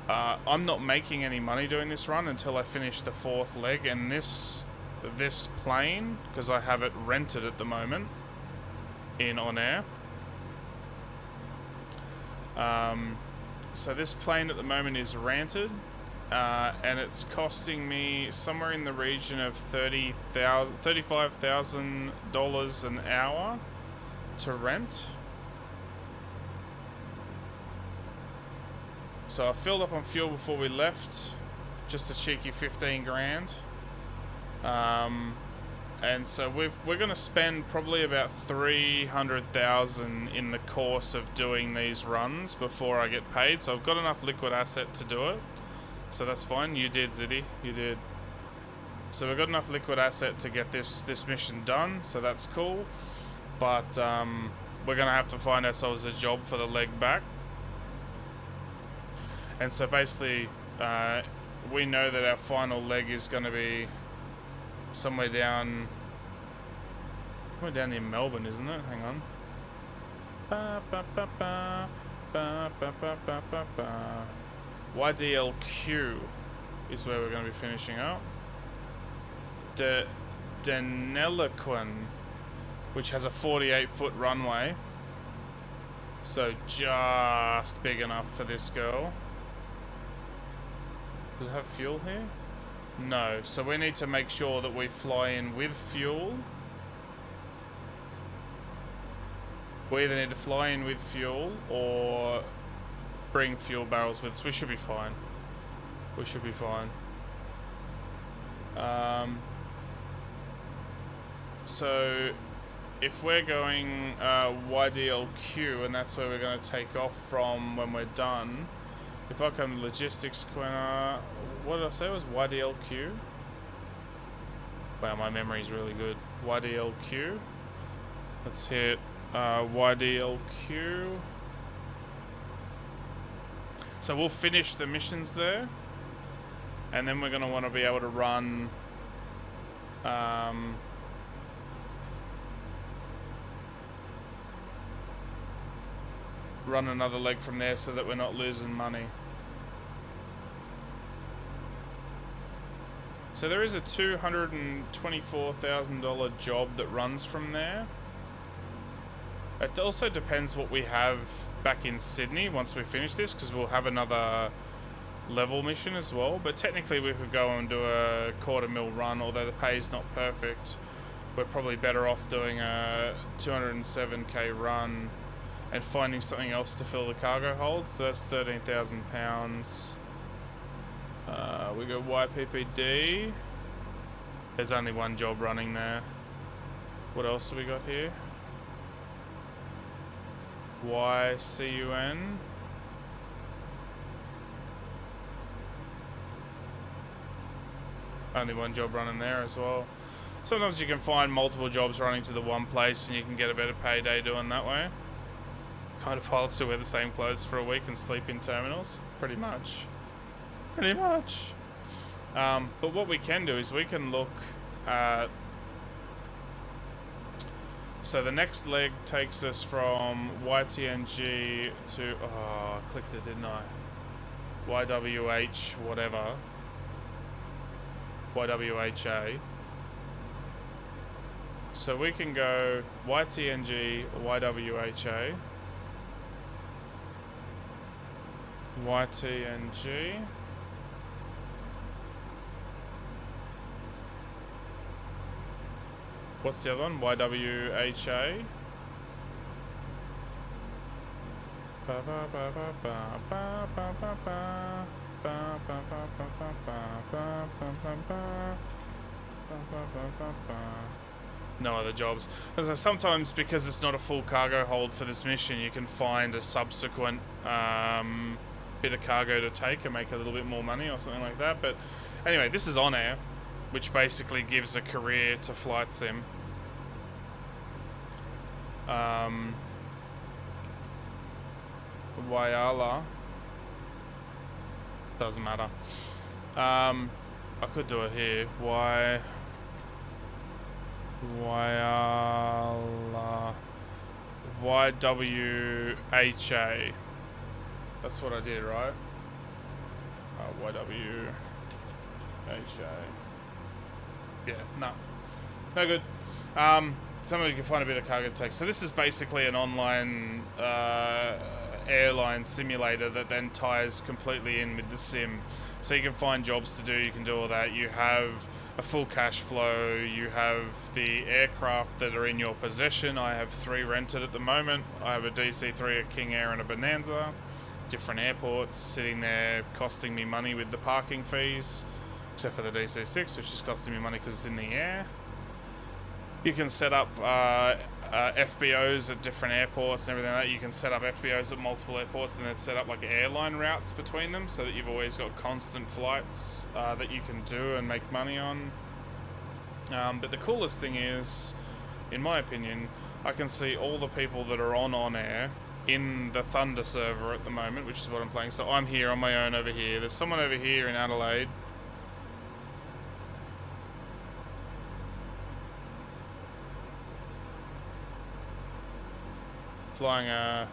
I'm not making any money doing this run until I finish the 4th leg, and this plane, because I have it rented at the moment in OnAir, So this plane at the moment is rented, and it's costing me somewhere in the region of $35,000 an hour to rent. So I filled up on fuel before we left, just a cheeky 15 grand. And so we're going to spend probably about 300,000 in the course of doing these runs before I get paid. So I've got enough liquid asset to do it. So that's fine. You did, Ziddy. You did. So we've got enough liquid asset to get this mission done. So that's cool. But we're going to have to find ourselves a job for the leg back. And so basically, we know that our final leg is going to be somewhere down near Melbourne, isn't it? Hang on. YDLQ is where we're going to be finishing up. Deniliquin, which has a 48-foot runway. So just big enough for this girl. Does it have fuel here? No, so we need to make sure that we fly in with fuel. We either need to fly in with fuel or bring fuel barrels with us. We should be fine. We should be fine. So if we're going YDLQ, and that's where we're going to take off from when we're done. If I come to logistics corner, what did I say? It was YDLQ? Wow, my memory's really good. YDLQ. Let's hit YDLQ. So we'll finish the missions there. And then we're going to want to be able to run... run another leg from there so that we're not losing money. So there is a $224,000 job that runs from there. It also depends what we have back in Sydney once we finish this, because we'll have another level mission as well. But technically we could go and do a $250,000 run, although the pay is not perfect. We're probably better off doing a 207k run and finding something else to fill the cargo holds. So that's £13,000. We go YPPD. There's only one job running there. What else have we got here? YCUN. Only one job running there as well. Sometimes you can find multiple jobs running to the one place and you can get a better payday doing that way. Kind of pilots who wear the same clothes for a week and sleep in terminals. Pretty much. Pretty much. But what we can do is we can look at... So the next leg takes us from YTNG to... Oh, I clicked it, didn't I? YWH, whatever. YWHA. So we can go YTNG, YWHA. YTNG. What's the other one? YWHA. No other jobs. So sometimes, because it's not a full cargo hold for this mission, you can find a subsequent bit of cargo to take and make a little bit more money or something like that. But anyway, this is OnAir, which basically gives a career to flight sim. Wyala. Doesn't matter. I could do it here. Wyala. YWHA. That's what I did, right? YWHA. Yeah, no. No good. Somebody can find a bit of cargo to take. So this is basically an online airline simulator that then ties completely in with the sim. So you can find jobs to do, you can do all that. You have a full cash flow, you have the aircraft that are in your possession. I have 3 rented at the moment. I have a DC-3, a King Air and a Bonanza. Different airports sitting there costing me money with the parking fees, except for the DC-6, which is costing me money because it's in the air. You can set up FBOs at different airports and everything like that. You can set up FBOs at multiple airports and then set up like airline routes between them so that you've always got constant flights that you can do and make money on. But the coolest thing is, in my opinion, I can see all the people that are on OnAir in the Thunder server at the moment, which is what I'm playing. So I'm here on my own over here. There's someone over here in Adelaide. Flying a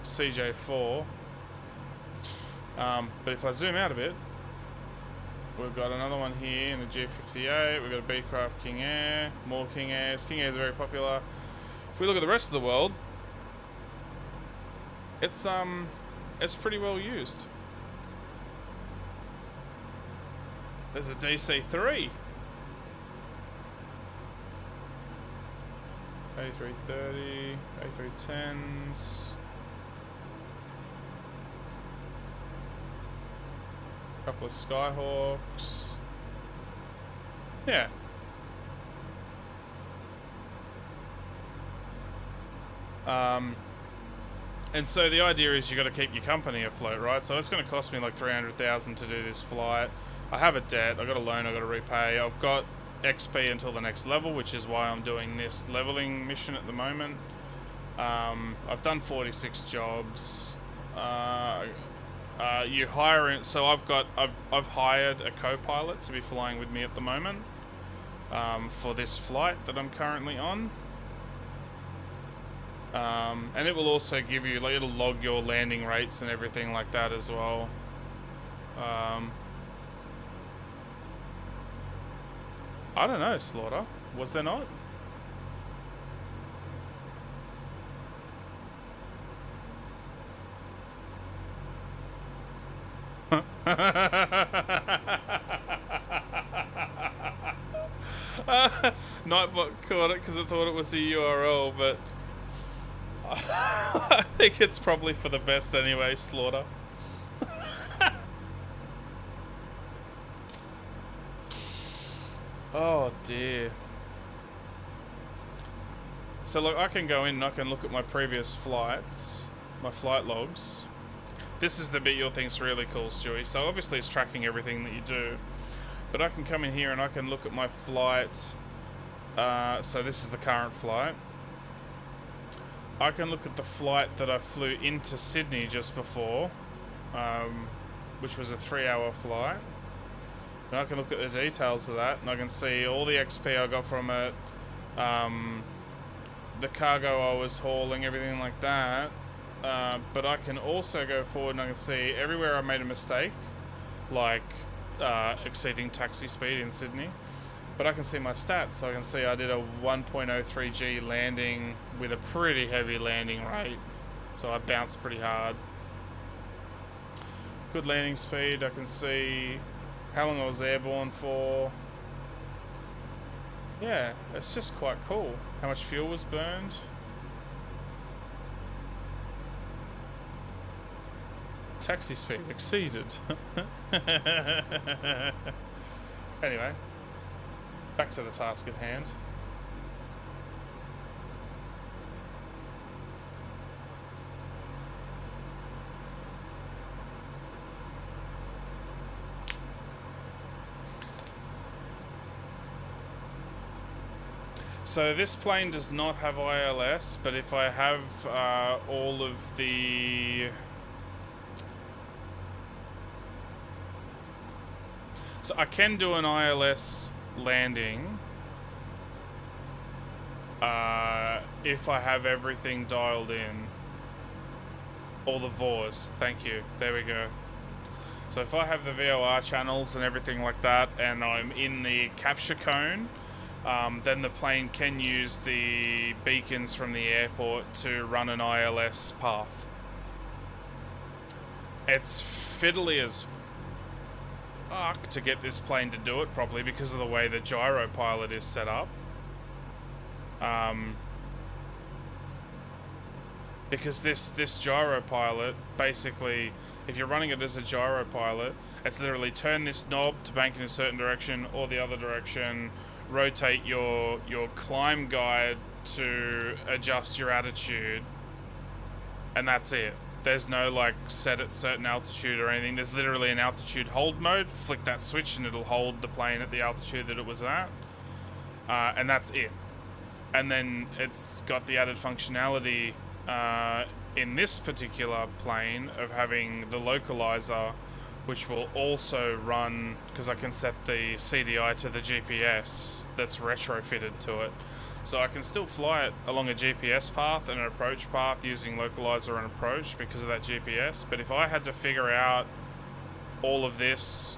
CJ4, but if I zoom out a bit, we've got another one here in the G58. We've got a B-craft King Air, more King Airs. King Airs are very popular. If we look at the rest of the world, it's pretty well used. There's a DC-3. A330, A310s. Couple of Skyhawks. Yeah. And so the idea is you got to keep your company afloat, right? So it's going to cost me like $300,000 to do this flight. I have a debt. I got a loan. I got to repay. I've got XP until the next level, which is why I'm doing this leveling mission at the moment. I've done 46 jobs. You hire in, so I've hired a co-pilot to be flying with me at the moment for this flight that I'm currently on. And it will also give you, like, it'll log your landing rates and everything like that as well. I don't know, Slaughter. Was there not? Nightbot caught it because it thought it was the URL, but I think it's probably for the best anyway, Slaughter. Oh dear. So look, I can go in and I can look at my previous flights, my flight logs. This is the bit you'll think's really cool, Stewie. So obviously it's tracking everything that you do, but I can come in here and I can look at my flight. So this is the current flight. I can look at the flight that I flew into Sydney just before, which was a 3-hour flight. And I can look at the details of that, and I can see all the XP I got from it, the cargo I was hauling, everything like that. But I can also go forward and I can see everywhere I made a mistake, like exceeding taxi speed in Sydney. But I can see my stats, so I can see I did a 1.03G landing with a pretty heavy landing rate, so I bounced pretty hard. Good landing speed. I can see how long I was airborne for. Yeah, it's just quite cool. How much fuel was burned. Taxi speed exceeded. Anyway, back to the task at hand. So this plane does not have ILS, but if I have all of the... So I can do an ILS landing if I have everything dialed in. All the VORs, thank you, there we go. So if I have the VOR channels and everything like that, and I'm in the capture cone, then the plane can use the beacons from the airport to run an ILS path. It's fiddly as fuck to get this plane to do it properly because of the way the gyro pilot is set up. Because this gyro pilot, basically, if you're running it as a gyro pilot, it's literally turn this knob to bank in a certain direction or the other direction, rotate your climb guide to adjust your attitude, and that's it. There's no like set at certain altitude or anything. There's literally an altitude hold mode. Flick that switch and it'll hold the plane at the altitude that it was at, and that's it. And then it's got the added functionality in this particular plane of having the localizer, which will also run, because I can set the CDI to the GPS that's retrofitted to it. So I can still fly it along a GPS path and an approach path using localizer and approach because of that GPS. But if I had to figure out all of this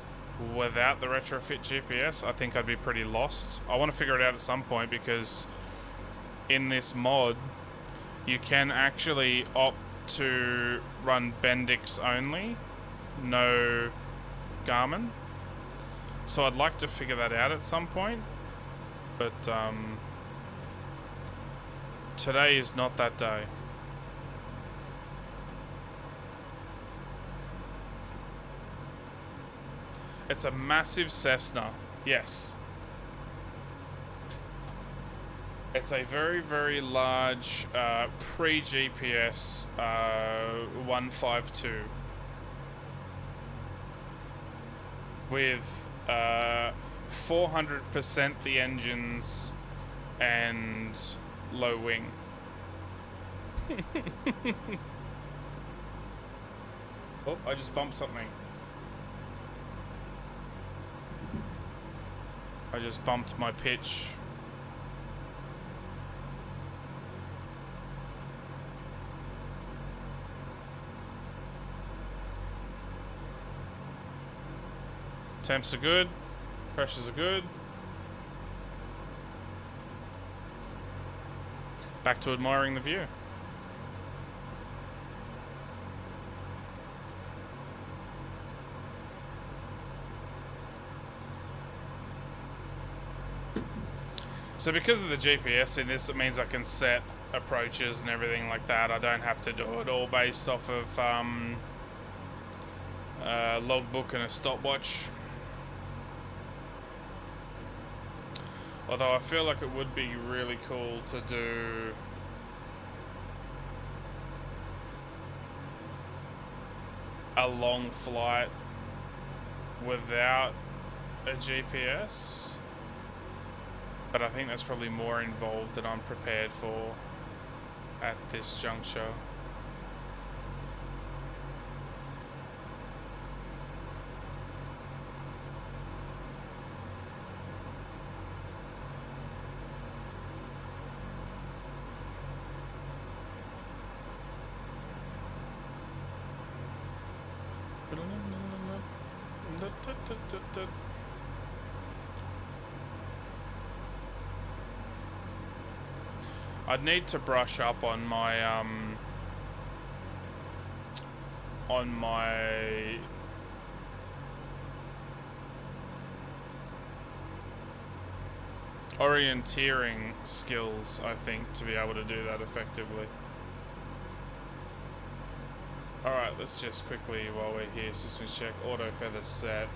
without the retrofit GPS, I think I'd be pretty lost. I want to figure it out at some point because in this mod, you can actually opt to run Bendix only, no Garmin. So I'd like to figure that out at some point, but today is not that day. It's a massive Cessna, yes. It's a very, very large pre-GPS 152 with 400% the engines and low wing. Oh, I just bumped something. I just bumped my pitch. Temps are good, pressures are good. Back to admiring the view. So because of the GPS in this, it means I can set approaches and everything like that. I don't have to do it all based off of logbook and a stopwatch. Although I feel like it would be really cool to do a long flight without a GPS. But I think that's probably more involved than I'm prepared for at this juncture. I'd need to brush up on my orienteering skills, I think, to be able to do that effectively. Alright, let's just quickly, while we're here, system check, auto feather set.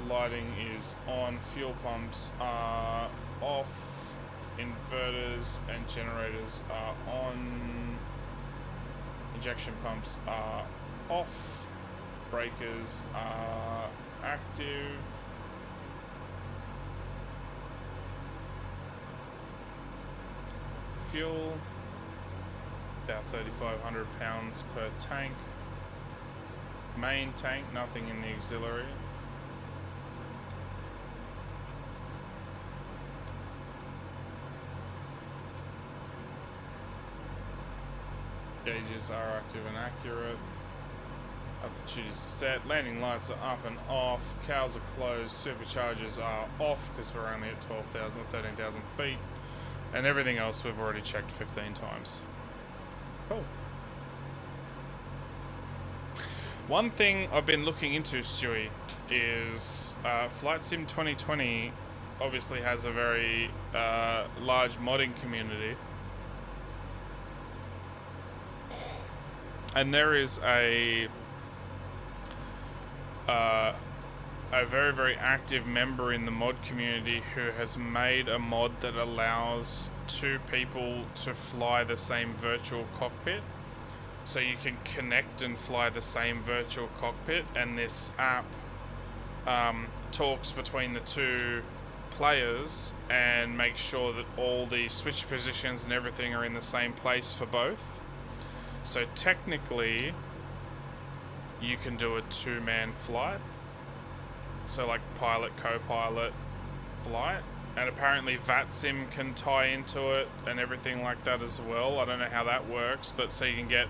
Lighting is on, fuel pumps are off, inverters and generators are on, injection pumps are off, breakers are active. Fuel, about 3,500 pounds per tank. Main tank, nothing in the auxiliary. Gauges are active and accurate. Altitude is set. Landing lights are up and off. Cowls are closed. Superchargers are off because we're only at 12,000 or 13,000 feet. And everything else we've already checked 15 times. Cool. One thing I've been looking into, Stewie, is Flight Sim 2020 obviously has a very large modding community. And there is a very, very active member in the mod community who has made a mod that allows two people to fly the same virtual cockpit. So you can connect and fly the same virtual cockpit, and this app talks between the two players and makes sure that all the switch positions and everything are in the same place for both. So technically, you can do a two-man flight. So like pilot, co-pilot flight. And apparently VATSIM can tie into it and everything like that as well. I don't know how that works, but so you can get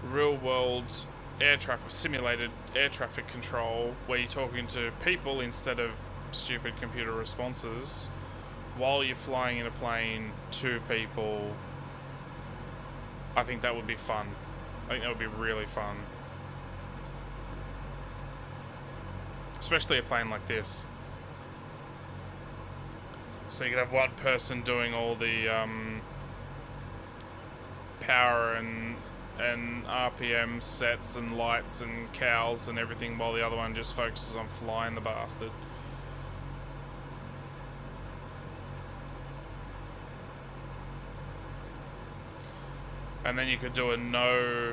real-world air traffic, simulated air traffic control, where you're talking to people instead of stupid computer responses while you're flying in a plane to people. I think that would be fun. I think that would be really fun. Especially a plane like this. So you could have one person doing all the power and RPM sets and lights and cowls and everything, while the other one just focuses on flying the bastard. And then you could do a no...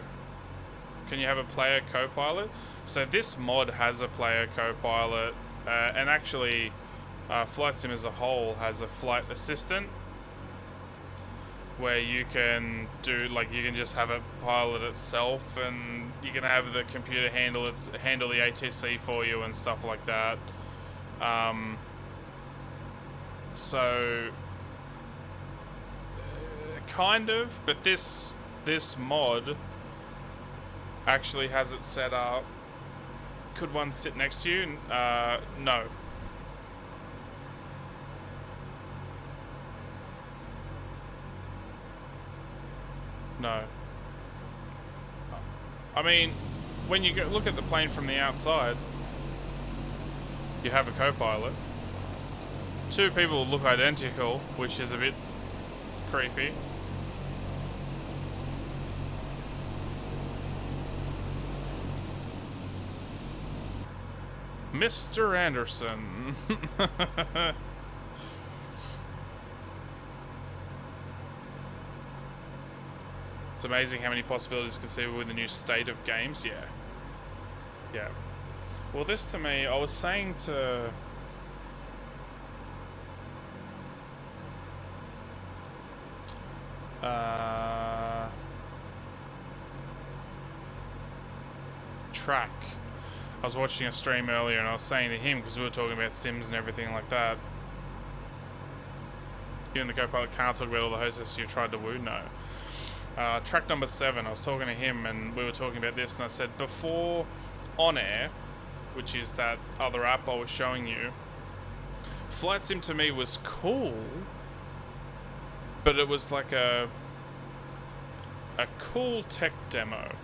Can you have a player co-pilot? So this mod has a player co-pilot, and actually Flight Sim as a whole has a flight assistant, where you can do, like, you can just have it pilot itself, and you can have the computer handle the ATC for you and stuff like that. So kind of, but this mod actually has it set up. Could one sit next to you? No. No. I mean, when you look at the plane from the outside, you have a co-pilot. Two people look identical, which is a bit creepy. Mr. Anderson. It's amazing how many possibilities conceivable with the new state of games. Yeah. Yeah. Well, this to me, I was saying to... Track. I was watching a stream earlier and I was saying to him, because we were talking about Sims and everything like that, you and the co-pilot can't talk about all the hostess you've tried to woo? No. Track number 7, I was talking to him and we were talking about this, and I said, before OnAir, which is that other app I was showing you, Flight Sim to me was cool, but it was like a cool tech demo.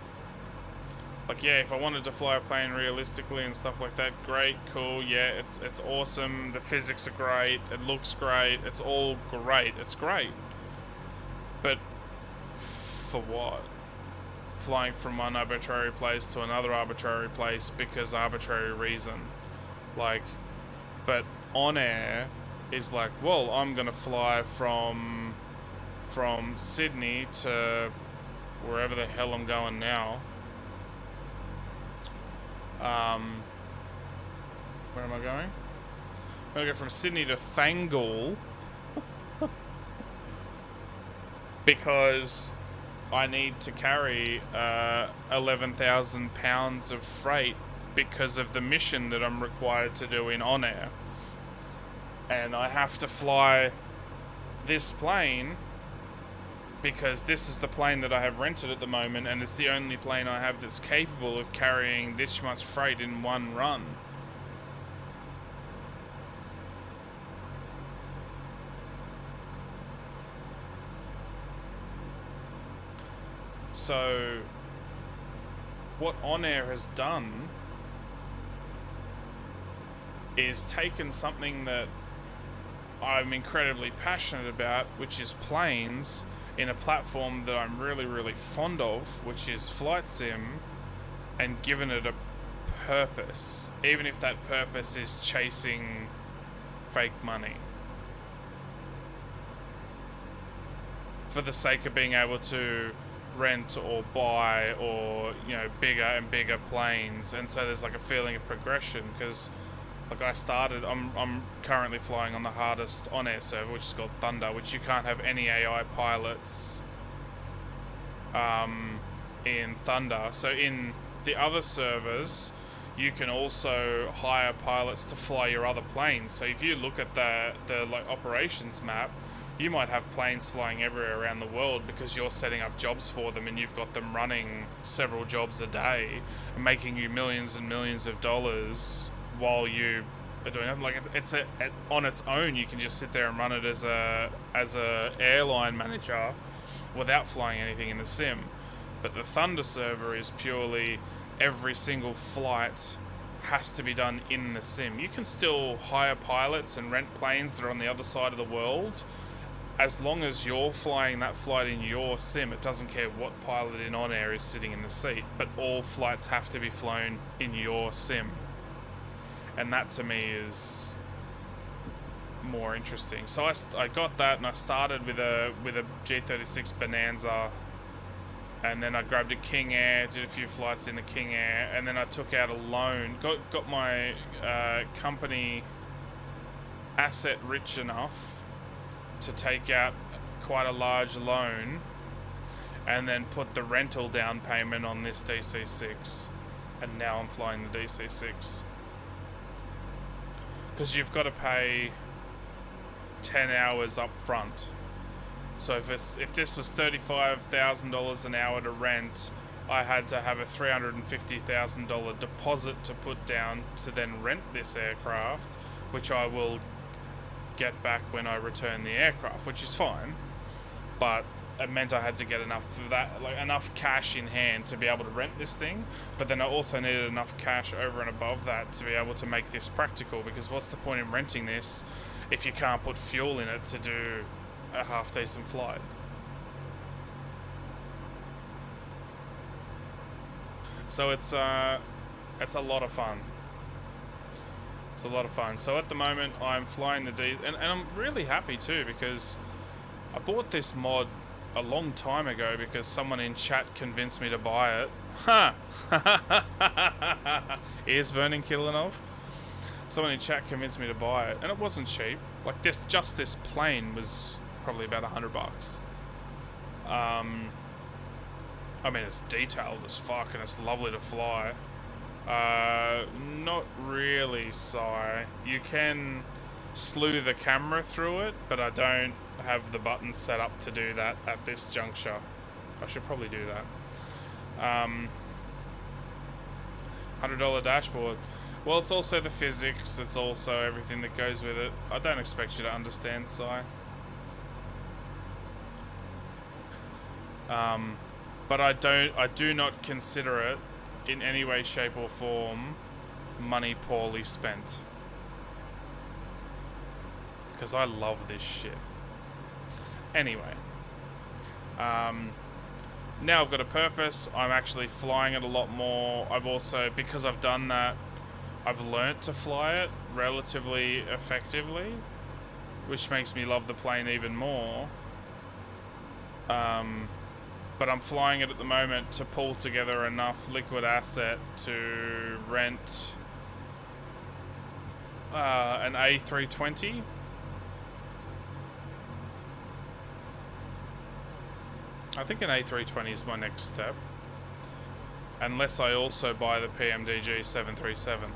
Like, yeah, if I wanted to fly a plane realistically and stuff like that, great, cool, yeah, it's awesome, the physics are great, it looks great, it's all great, it's great. But for what? Flying from one arbitrary place to another arbitrary place because arbitrary reason. Like, but OnAir is like, well, I'm gonna fly from Sydney to wherever the hell I'm going now. Where am I going? I'm gonna go from Sydney to Fangal because I need to carry 11,000 pounds of freight because of the mission that I'm required to do in OnAir. And I have to fly this plane because this is the plane that I have rented at the moment, and it's the only plane I have that's capable of carrying this much freight in one run. So what OnAir has done is taken something that I'm incredibly passionate about, which is planes, in a platform that I'm really, really fond of, which is flight sim, and given it a purpose, even if that purpose is chasing fake money for the sake of being able to rent or buy, or, you know, bigger and bigger planes. And so there's like a feeling of progression, because like I'm currently flying on the hardest OnAir server, which is called Thunder, which you can't have any AI pilots in Thunder. So in the other servers, you can also hire pilots to fly your other planes. So if you look at the like operations map, you might have planes flying everywhere around the world because you're setting up jobs for them, and you've got them running several jobs a day and making you millions and millions of dollars while you are doing it. Like it's on its own, you can just sit there and run it as a airline manager without flying anything in the sim. But the Thunder server is purely every single flight has to be done in the sim. You can still hire pilots and rent planes that are on the other side of the world. As long as you're flying that flight in your sim, it doesn't care what pilot in OnAir is sitting in the seat, but all flights have to be flown in your sim. And that to me is more interesting. So I got that, and I started with a G36 Bonanza, and then I grabbed a King Air, did a few flights in the King Air, and then I took out a loan, got my company asset rich enough to take out quite a large loan, and then put the rental down payment on this DC6, and now I'm flying the DC6. Because you've got to pay 10 hours up front. So if this was $35,000 an hour to rent, I had to have a $350,000 deposit to put down to then rent this aircraft, which I will get back when I return the aircraft, which is fine. But it meant I had to get enough of that, like enough cash in hand to be able to rent this thing. But then I also needed enough cash over and above that to be able to make this practical, because what's the point in renting this if you can't put fuel in it to do a half decent flight? So it's a lot of fun. It's a lot of fun. So at the moment I'm flying the D, and I'm really happy too, because I bought this mod a long time ago because someone in chat convinced me to buy it. Ha! Ears burning, Kilinov. Someone in chat convinced me to buy it, and it wasn't cheap. Like this plane was probably about $100. I mean, it's detailed as fuck and it's lovely to fly. Not really, Sai. You can slew the camera through it, but I don't have the buttons set up to do that at this juncture. I should probably do that. $100 dashboard. Well, it's also the physics, it's also everything that goes with it. I don't expect you to understand, Sai. But I do not consider it in any way, shape or form money poorly spent. Because I love this shit. Anyway. Now I've got a purpose. I'm actually flying it a lot more. I've also, because I've done that, I've learnt to fly it relatively effectively, which makes me love the plane even more. But I'm flying it at the moment to pull together enough liquid asset to rent an A320. I think an A320 is my next step. Unless I also buy the PMDG 737.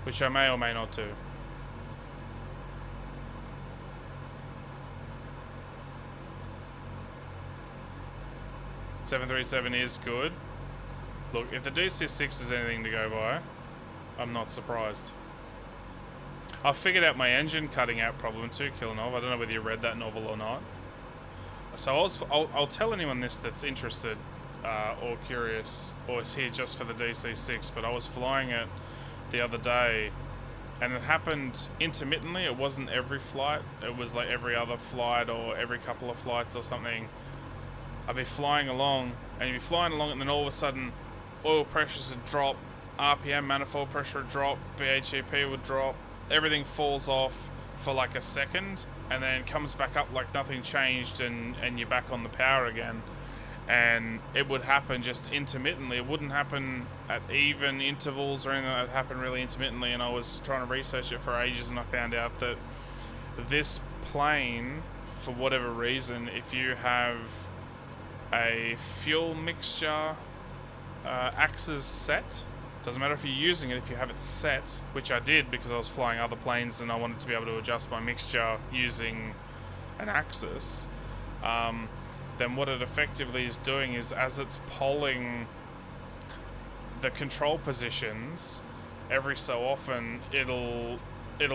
Which I may or may not do. .737 is good. Look, if the DC6 is anything to go by, I'm not surprised. I figured out my engine cutting out problem too, Killenov. I don't know whether you read that novel or not. So I'll tell anyone this that's interested or curious or is here just for the DC-6, but I was flying it the other day and it happened intermittently. It wasn't every flight. It was like every other flight or every couple of flights or something. I'd be flying along and you'd be flying along and then all of a sudden oil pressures would drop, RPM, manifold pressure would drop, BHEP would drop, everything falls off for like a second and then comes back up like nothing changed and you're back on the power again. And it would happen just intermittently. It wouldn't happen at even intervals or anything. It happened really intermittently, and I was trying to research it for ages and I found out that this plane, for whatever reason, if you have a fuel mixture axis set, doesn't matter if you're using it, if you have it set, which I did because I was flying other planes and I wanted to be able to adjust my mixture using an axis, then what it effectively is doing is as it's polling the control positions, every so often it'll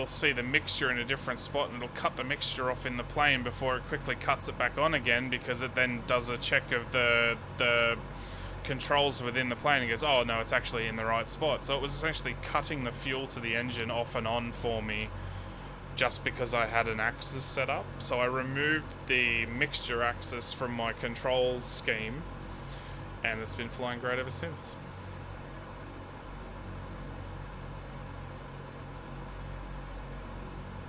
see the mixture in a different spot and it'll cut the mixture off in the plane before it quickly cuts it back on again, because it then does a check of the controls within the plane and goes, oh no, it's actually in the right spot. So it was essentially cutting the fuel to the engine off and on for me just because I had an axis set up. So I removed the mixture axis from my control scheme and it's been flying great ever since.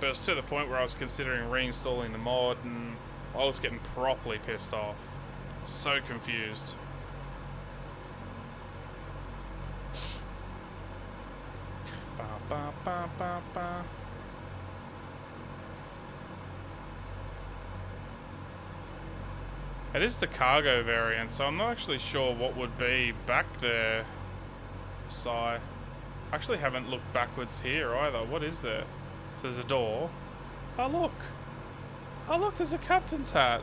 But it was to the point where I was considering reinstalling the mod and I was getting properly pissed off. So confused. Ba, ba, ba, ba, ba. It is the cargo variant, so I'm not actually sure what would be back there. So I actually haven't looked backwards here either. What is there? So there's a door. Oh look! Oh look, there's a captain's hat.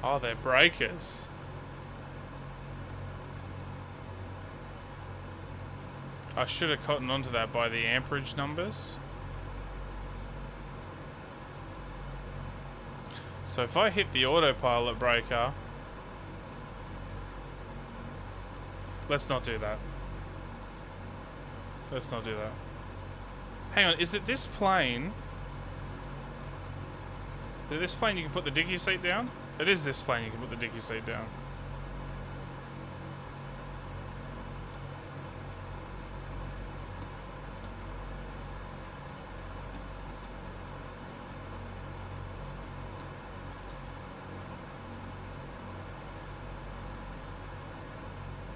Oh, they're breakers. I should have cottoned onto that by the amperage numbers. So if I hit the autopilot breaker... Let's not do that. Let's not do that. Hang on, is it this plane? Is it this plane you can put the dicky seat down? It is this plane you can put the dicky seat down.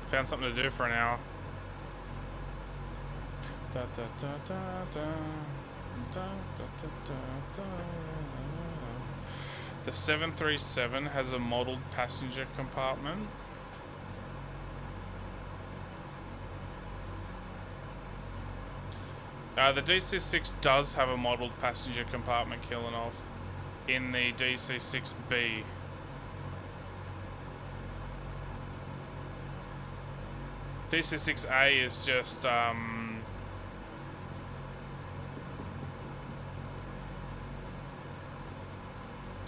Found something to do for an hour. Da, da, da, da, da, da, da, da, da. The 737 has a modelled passenger compartment. The DC-6 does have a modelled passenger compartment, Killenov, in the DC-6B. DC-6A is just, I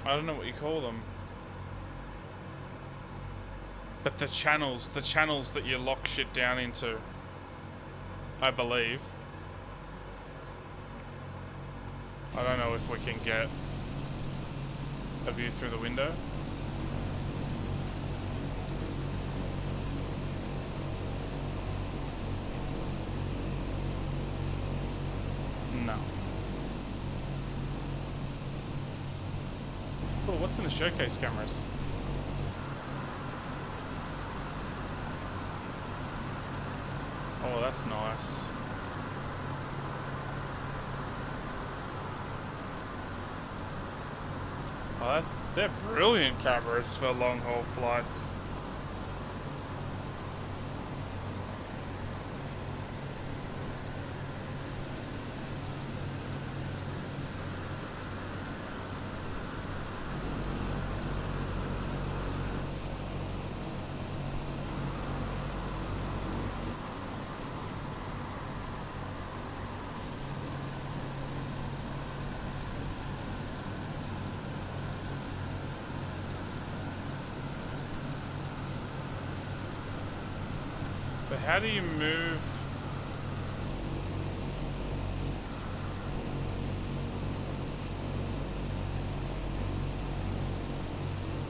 don't know what you call them. But the channels that you lock shit down into, I believe. I don't know if we can get a view through the window. No. Oh, what's in the showcase cameras? Oh, that's nice. Oh, they're brilliant cameras for long haul flights. But how do you move?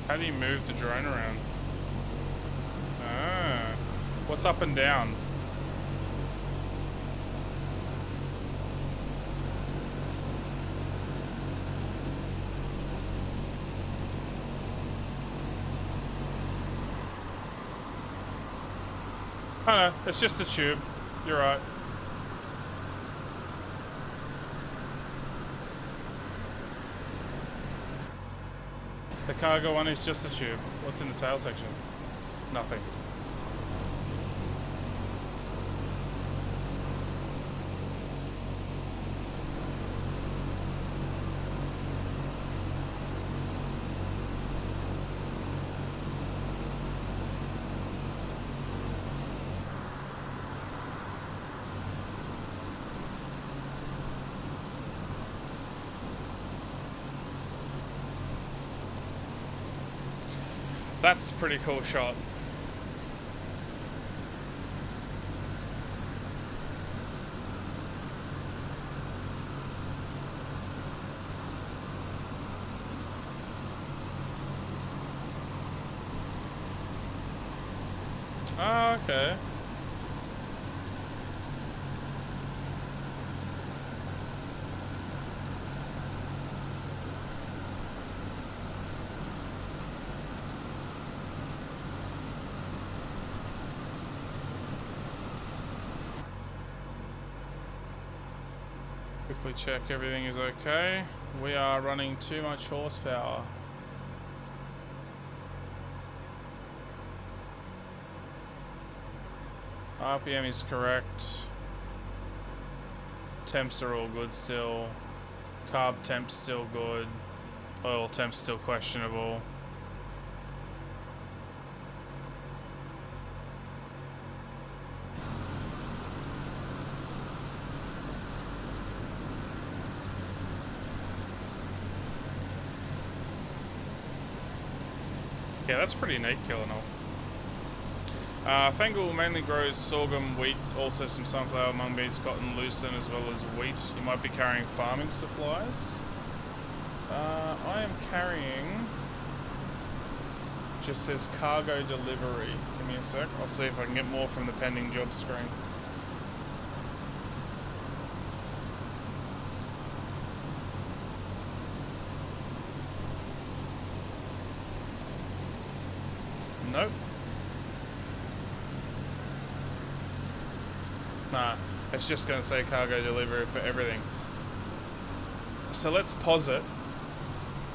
How do you move the drone around? Ah, what's up and down? Oh no, it's just a tube. You're right. The cargo one is just a tube. What's in the tail section? Nothing. That's a pretty cool shot. Oh, okay. Quickly check everything is okay. We are running too much horsepower. RPM is correct. Temps are all good still. Carb temp's still good. Oil temp's still questionable. Yeah, that's pretty neat, killing off. Fengal mainly grows sorghum, wheat, also some sunflower, mung beans, cotton, lucerne, as well as wheat. You might be carrying farming supplies. I am carrying, just says cargo delivery. Give me a sec, I'll see if I can get more from the pending job screen. Nope. Nah, it's just going to say cargo delivery for everything. So let's posit,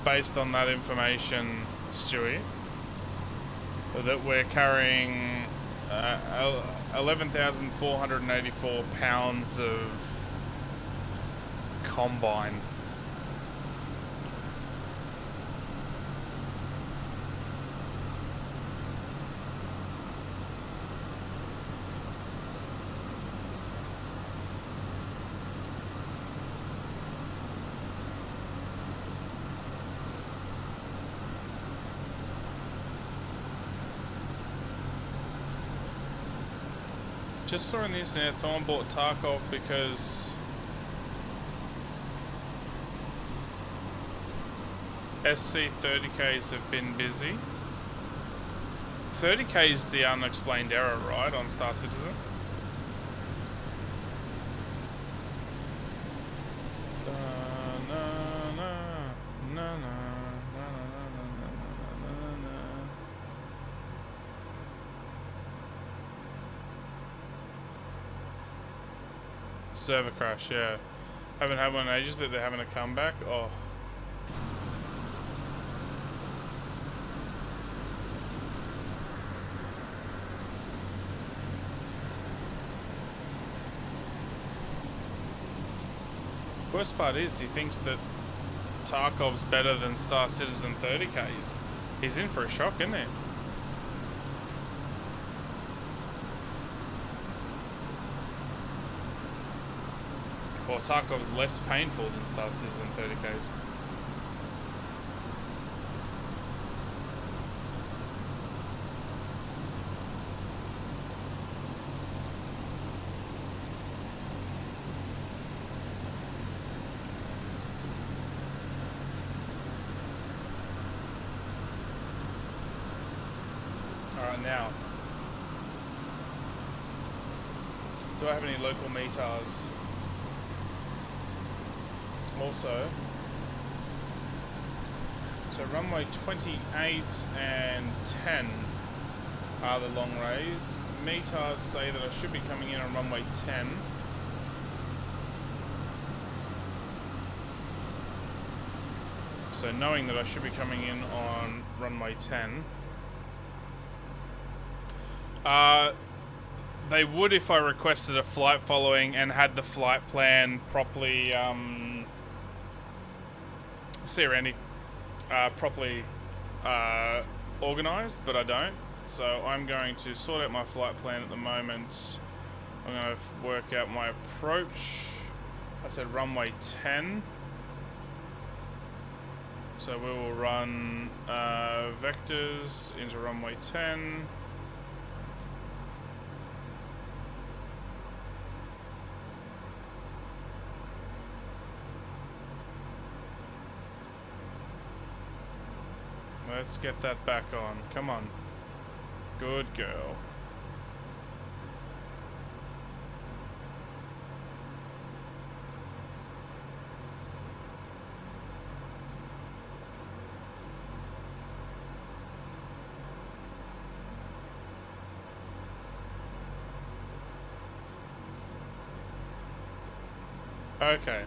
based on that information, Stewie, that we're carrying 11,484 pounds of combine. Just saw on the internet someone bought Tarkov because SC 30Ks have been busy. 30K is the unexplained error, right, on Star Citizen? server crash, yeah. Haven't had one in ages, but they're having a comeback. Oh. Worst part is, he thinks that Tarkov's better than Star Citizen 30Ks. He's in for a shock, isn't he? Well, Tarkov's less painful than Star Citizen 30Ks. Alright, now. Do I have any local METARs? Also, so runway 28 and 10 are the long rays. METARs say that I should be coming in on runway 10. So knowing that I should be coming in on runway 10. They would if I requested a flight following and had the flight plan properly see you, Randy. Properly organised, but I don't. So I'm going to sort out my flight plan at the moment. I'm going to work out my approach. I said runway 10. So we will run vectors into runway 10. Let's get that back on. Come on. Good girl. Okay.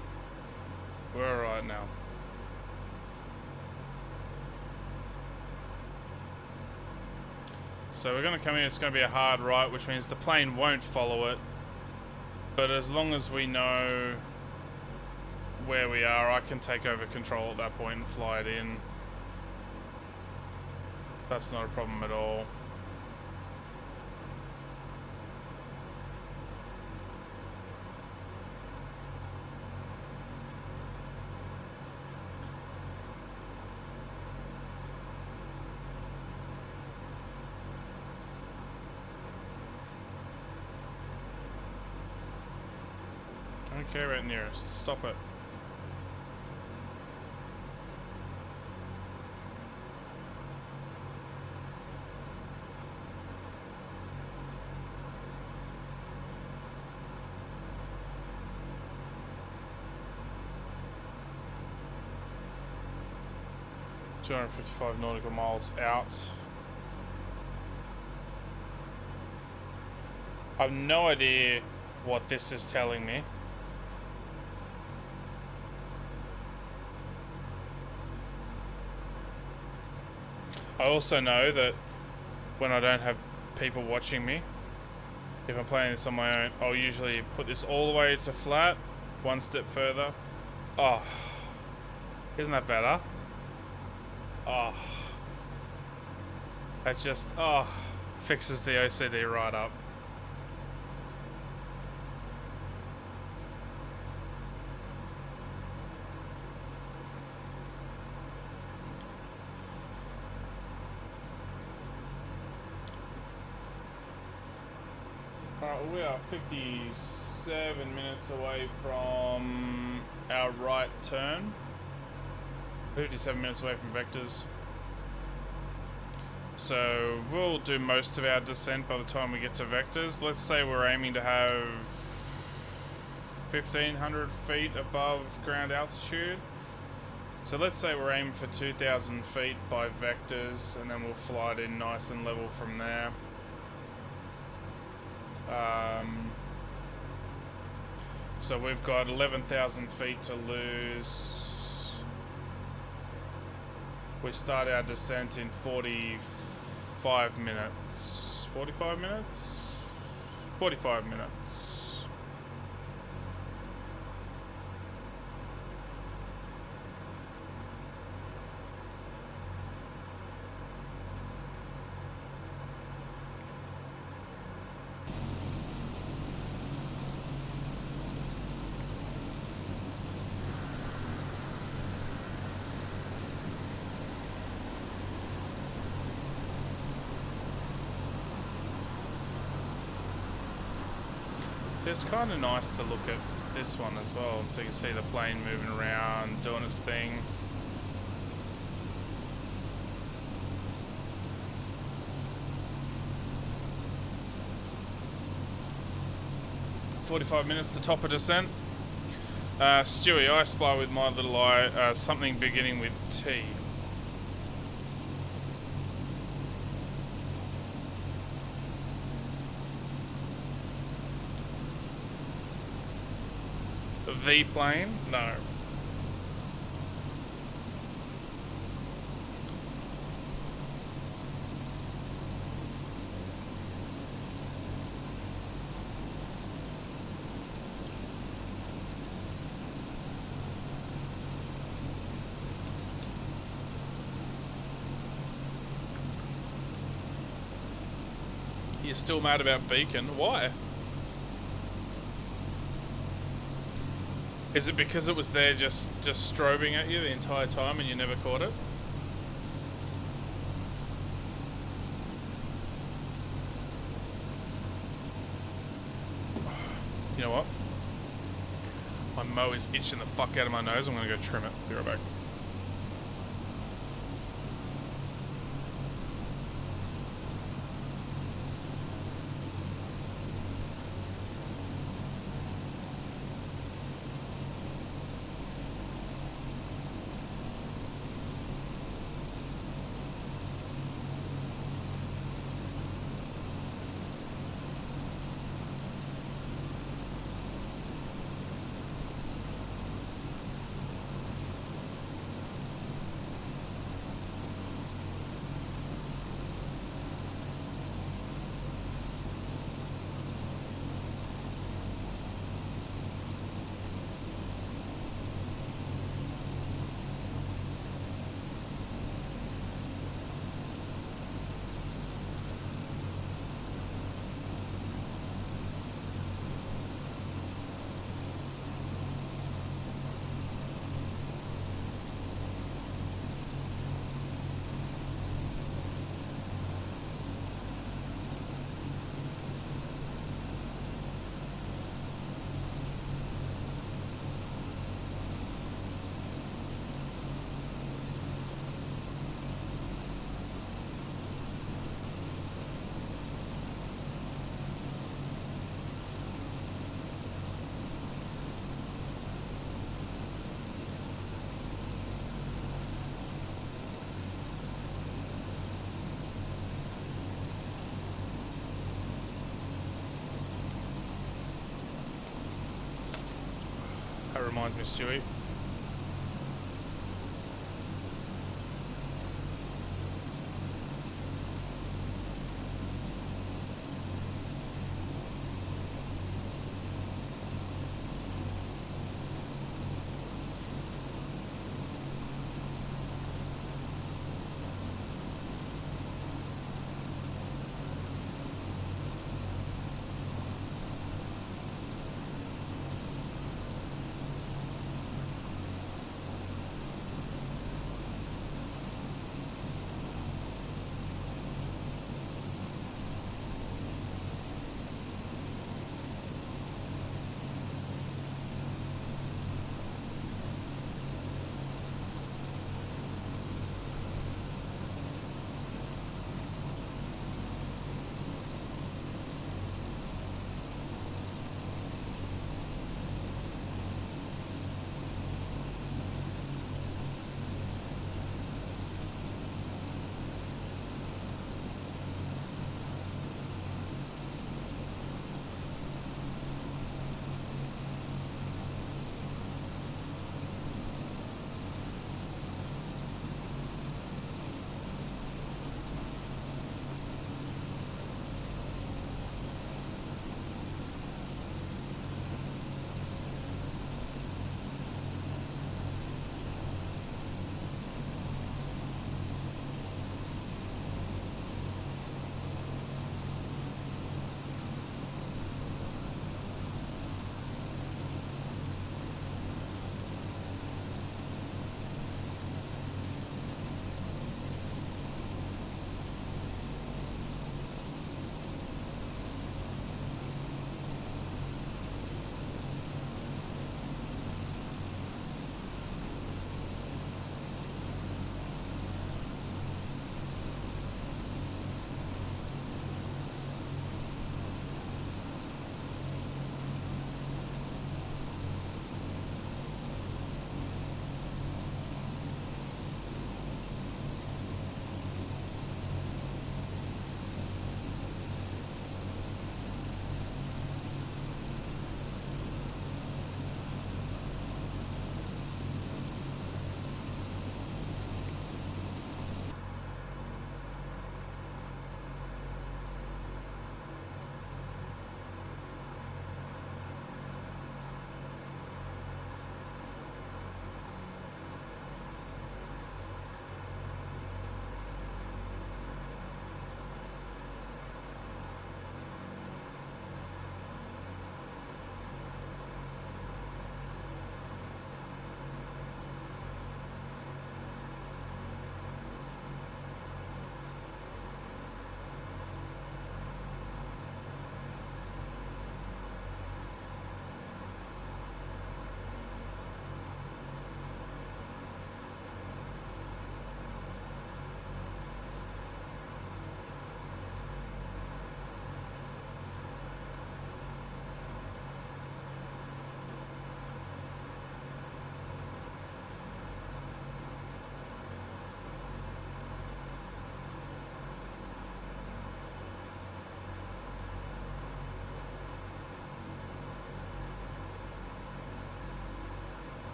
We're alright now. So we're going to come in, it's going to be a hard right, which means the plane won't follow it. But as long as we know where we are, I can take over control at that point and fly it in. That's not a problem at all. Okay, right near us. Stop it. ...255 nautical miles out. I have no idea what this is telling me. I also know that when I don't have people watching me, if I'm playing this on my own, I'll usually put this all the way to flat, one step further. Oh, isn't that better? Oh, that just, oh, fixes the OCD right up. Alright, well, we are 57 minutes away from our right turn. 57 minutes away from vectors. So we'll do most of our descent by the time we get to vectors. Let's say we're aiming to have 1,500 feet above ground altitude. So let's say we're aiming for 2,000 feet by vectors, and then we'll fly it in nice and level from there. So we've got 11,000 feet to lose. We start our descent in 45 minutes. 45 minutes? 45 minutes. It's kind of nice to look at this one as well, so you can see the plane moving around, doing its thing. "45 minutes to top a descent." Stewie, I spy with my little eye something beginning with T. The plane? No. You're still mad about Beacon? Why? Is it because it was there just strobing at you the entire time and you never caught it? You know what? My mow is itching the fuck out of my nose. I'm gonna go trim it. Be right back. That reminds me, Stewie.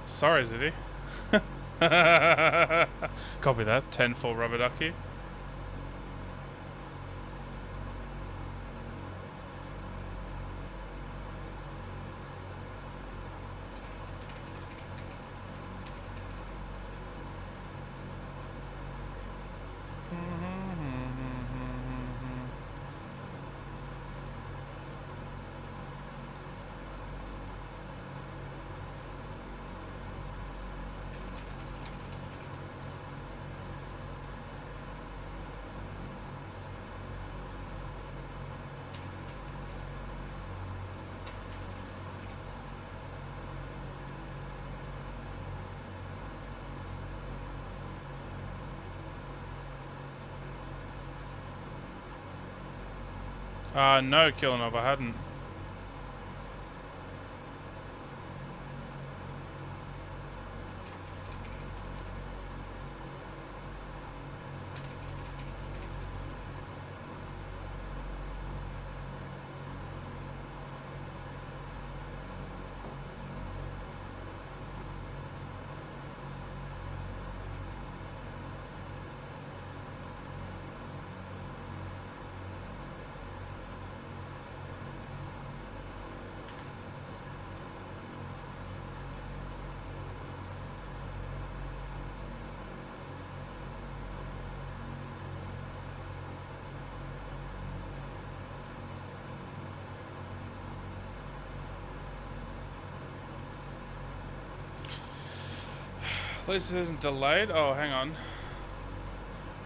Sorry, Ziddy. Copy that. 10 for Rubber Ducky. No, Killinov, I hadn't. At least it isn't delayed. Oh, hang on.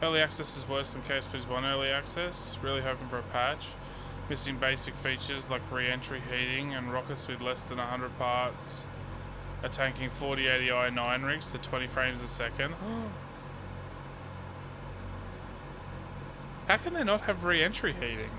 Early access is worse than KSP's 1 early access. Really hoping for a patch. Missing basic features like re-entry heating and rockets with less than 100 parts. Are tanking 4080 i9 rigs to 20 frames a second. How can they not have re-entry heating?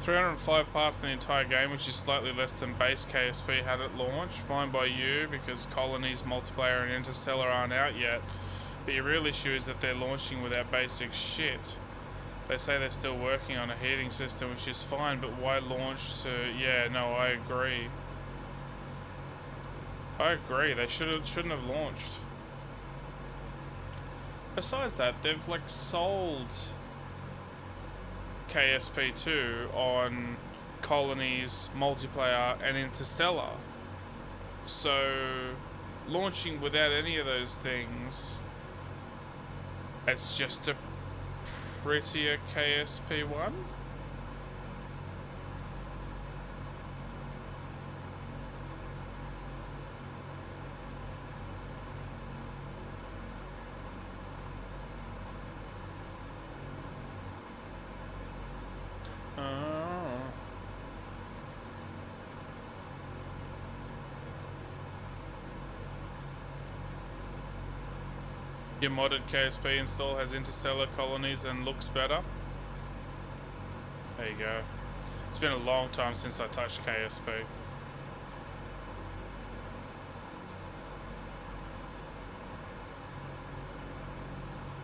$305 parts in the entire game, which is slightly less than base KSP had at launch. Fine by you, because Colonies, Multiplayer and Interstellar aren't out yet. But your real issue is that they're launching without basic shit. They say they're still working on a heating system, which is fine, but why launch to... Yeah, no, I agree. I agree, they shouldn't have launched. Besides that, they've like sold KSP2 on Colonies, Multiplayer and Interstellar. So launching without any of those things, it's just a prettier KSP1. Your modded KSP install has Interstellar, Colonies and looks better. There you go. It's been a long time since I touched KSP.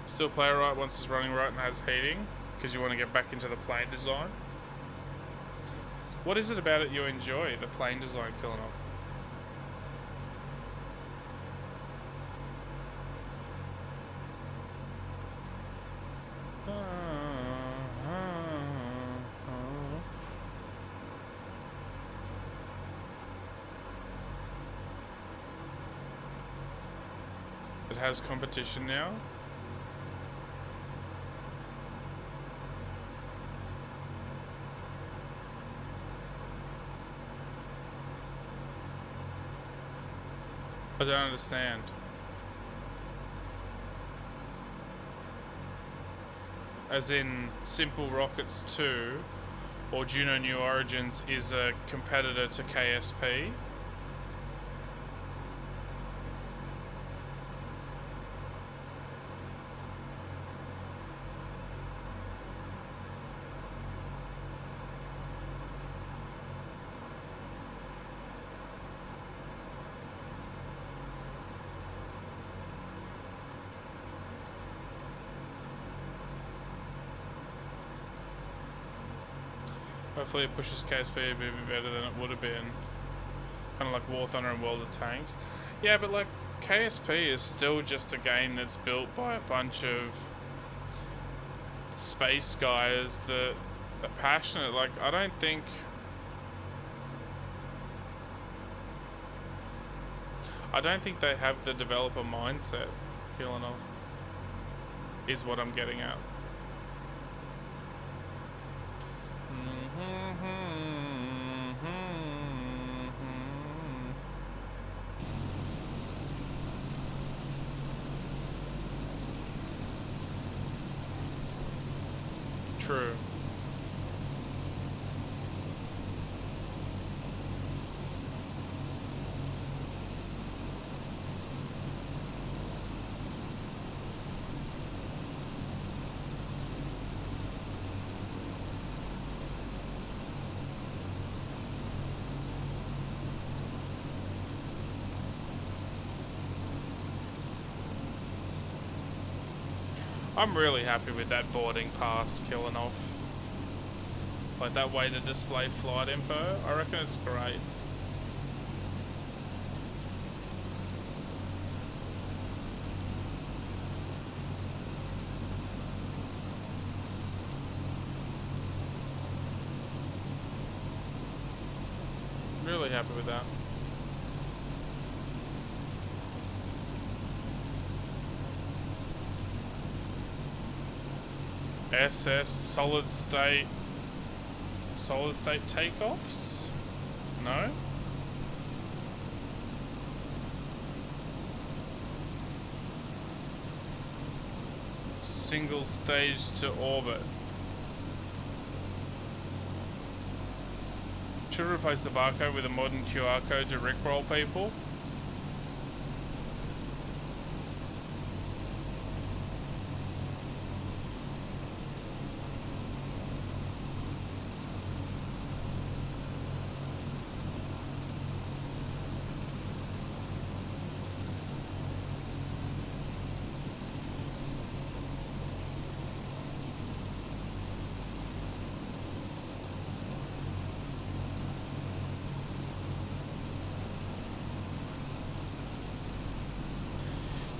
Still play right once it's running right and has heating, because you want to get back into the plane design. What is it about it you enjoy, the plane design, killing up? It has competition now. I don't understand. As in, Simple Rockets 2 or Juno New Origins is a competitor to KSP. Hopefully it pushes KSP a bit better than it would have been. Kind of like War Thunder and World of Tanks. Yeah, but like KSP is still just a game that's built by a bunch of space guys that are passionate. Like, I don't think they have the developer mindset, Kilanov, is what I'm getting at. True. I'm really happy with that boarding pass killing off. Like that way to display flight info, I reckon it's great. Really happy with that. SS solid state takeoffs? No? Single stage to orbit. Should replace the barcode with a modern QR code to rickroll people.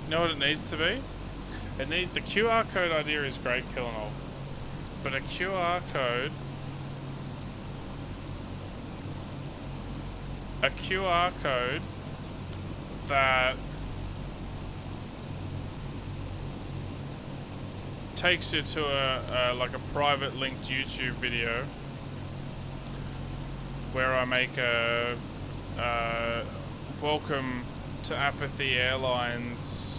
You know what it needs to be? The QR code idea is great, killing all. But a QR code that takes you to a like a private linked YouTube video where I make a welcome to Apathy Airlines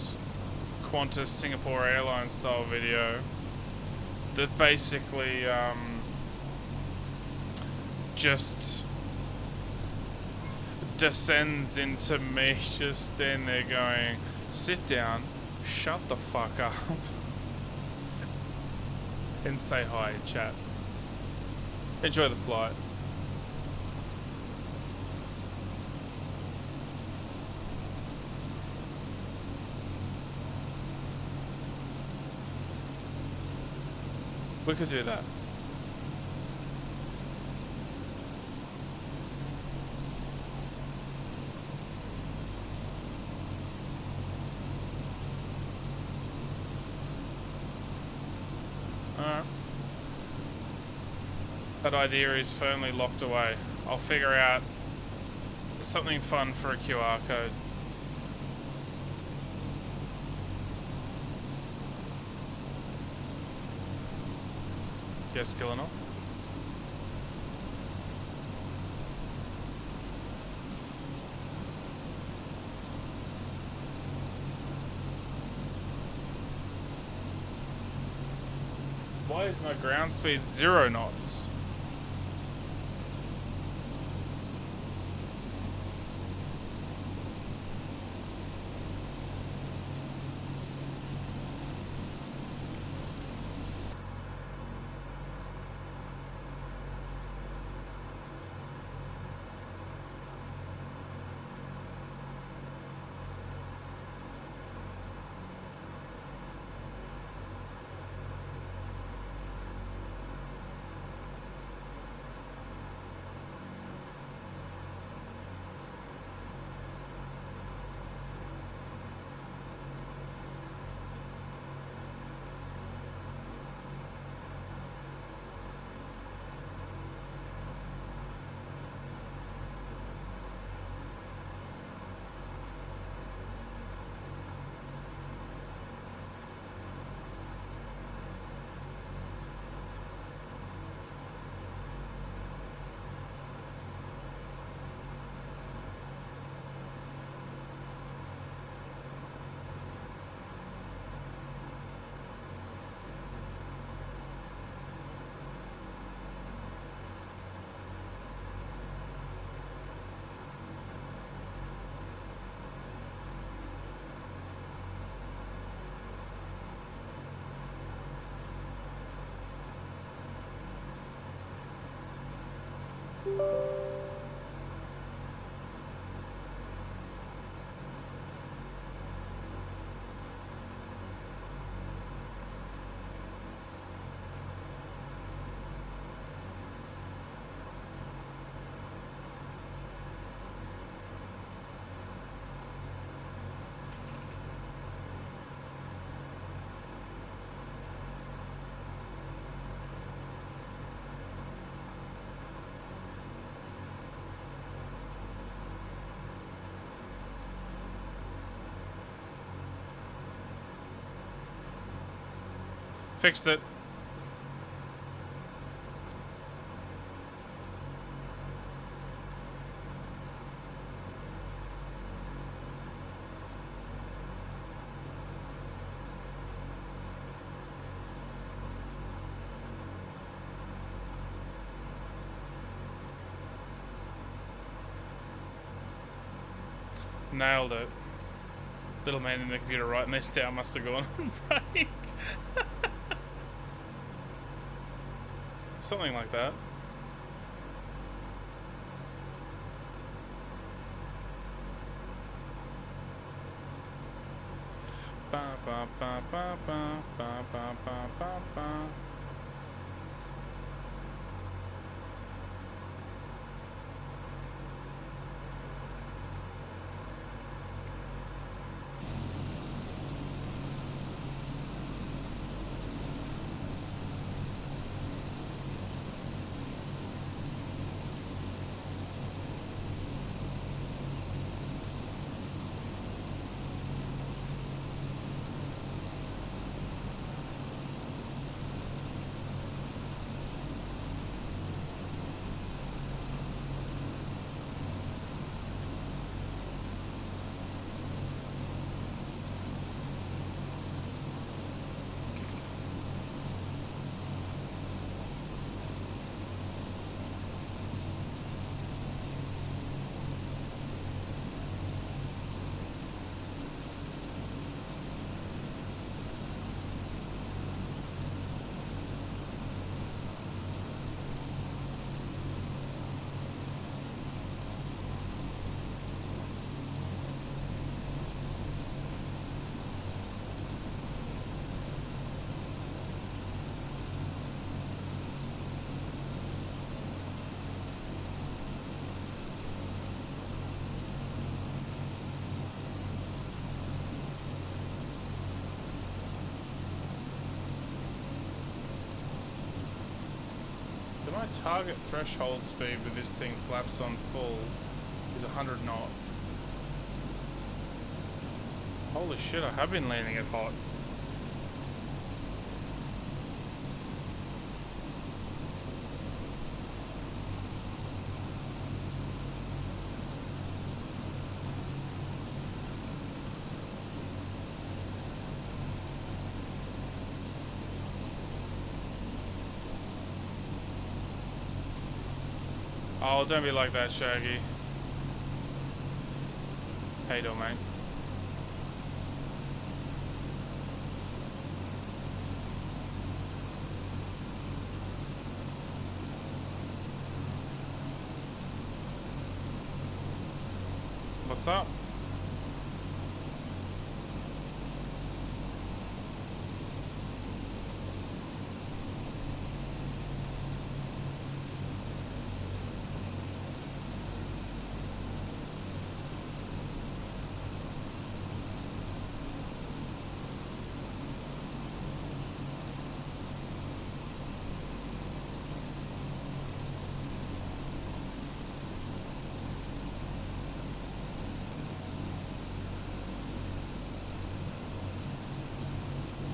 Qantas Singapore Airlines style video that basically just descends into me just standing there going, sit down, shut the fuck up and say hi in chat. Enjoy the flight. We could do that. Alright. That idea is firmly locked away. I'll figure out something fun for a QR code. Yes, Killenor. Why is my ground speed 0 knots? Fixed it. Nailed it. Little man in the computer writing this down must have gone on break. Something like that. Ba ba ba ba ba ba ba ba ba ba. My target threshold speed with this thing flaps on full is 100 knot. Holy shit, I have been landing it hot. Oh, don't be like that, Shaggy. How you doing, mate? What's up?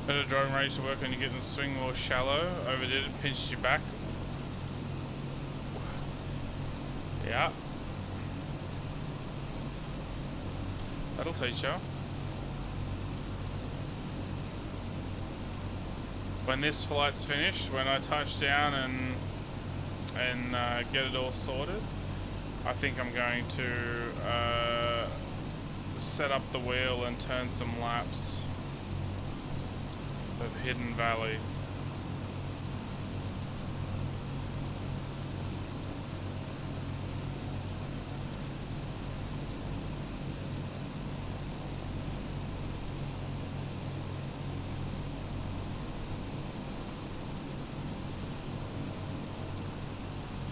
Better driving range to work when you get in the swing more shallow. Overdid it, pinched you back. Yeah. That'll teach you. When this flight's finished, when I touch down and get it all sorted, I think I'm going to set up the wheel and turn some laps of Hidden Valley.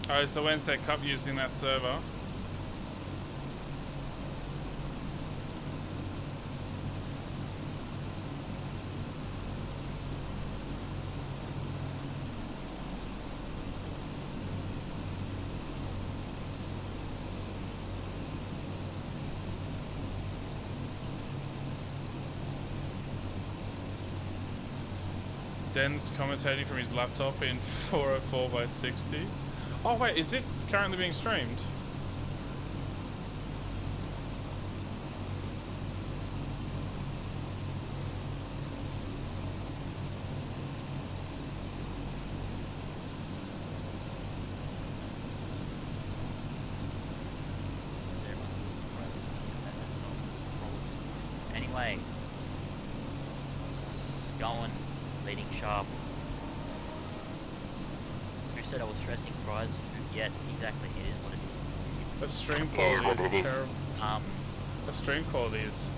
Oh, is the Wednesday Cup using that server? Den's commentating from his laptop in 404 by 60. Oh wait, is it currently being streamed? Anyway, going, leading sharp. Who said I was stressing fries? Yes, exactly. It is what it is. The stream quality is terrible. The stream quality is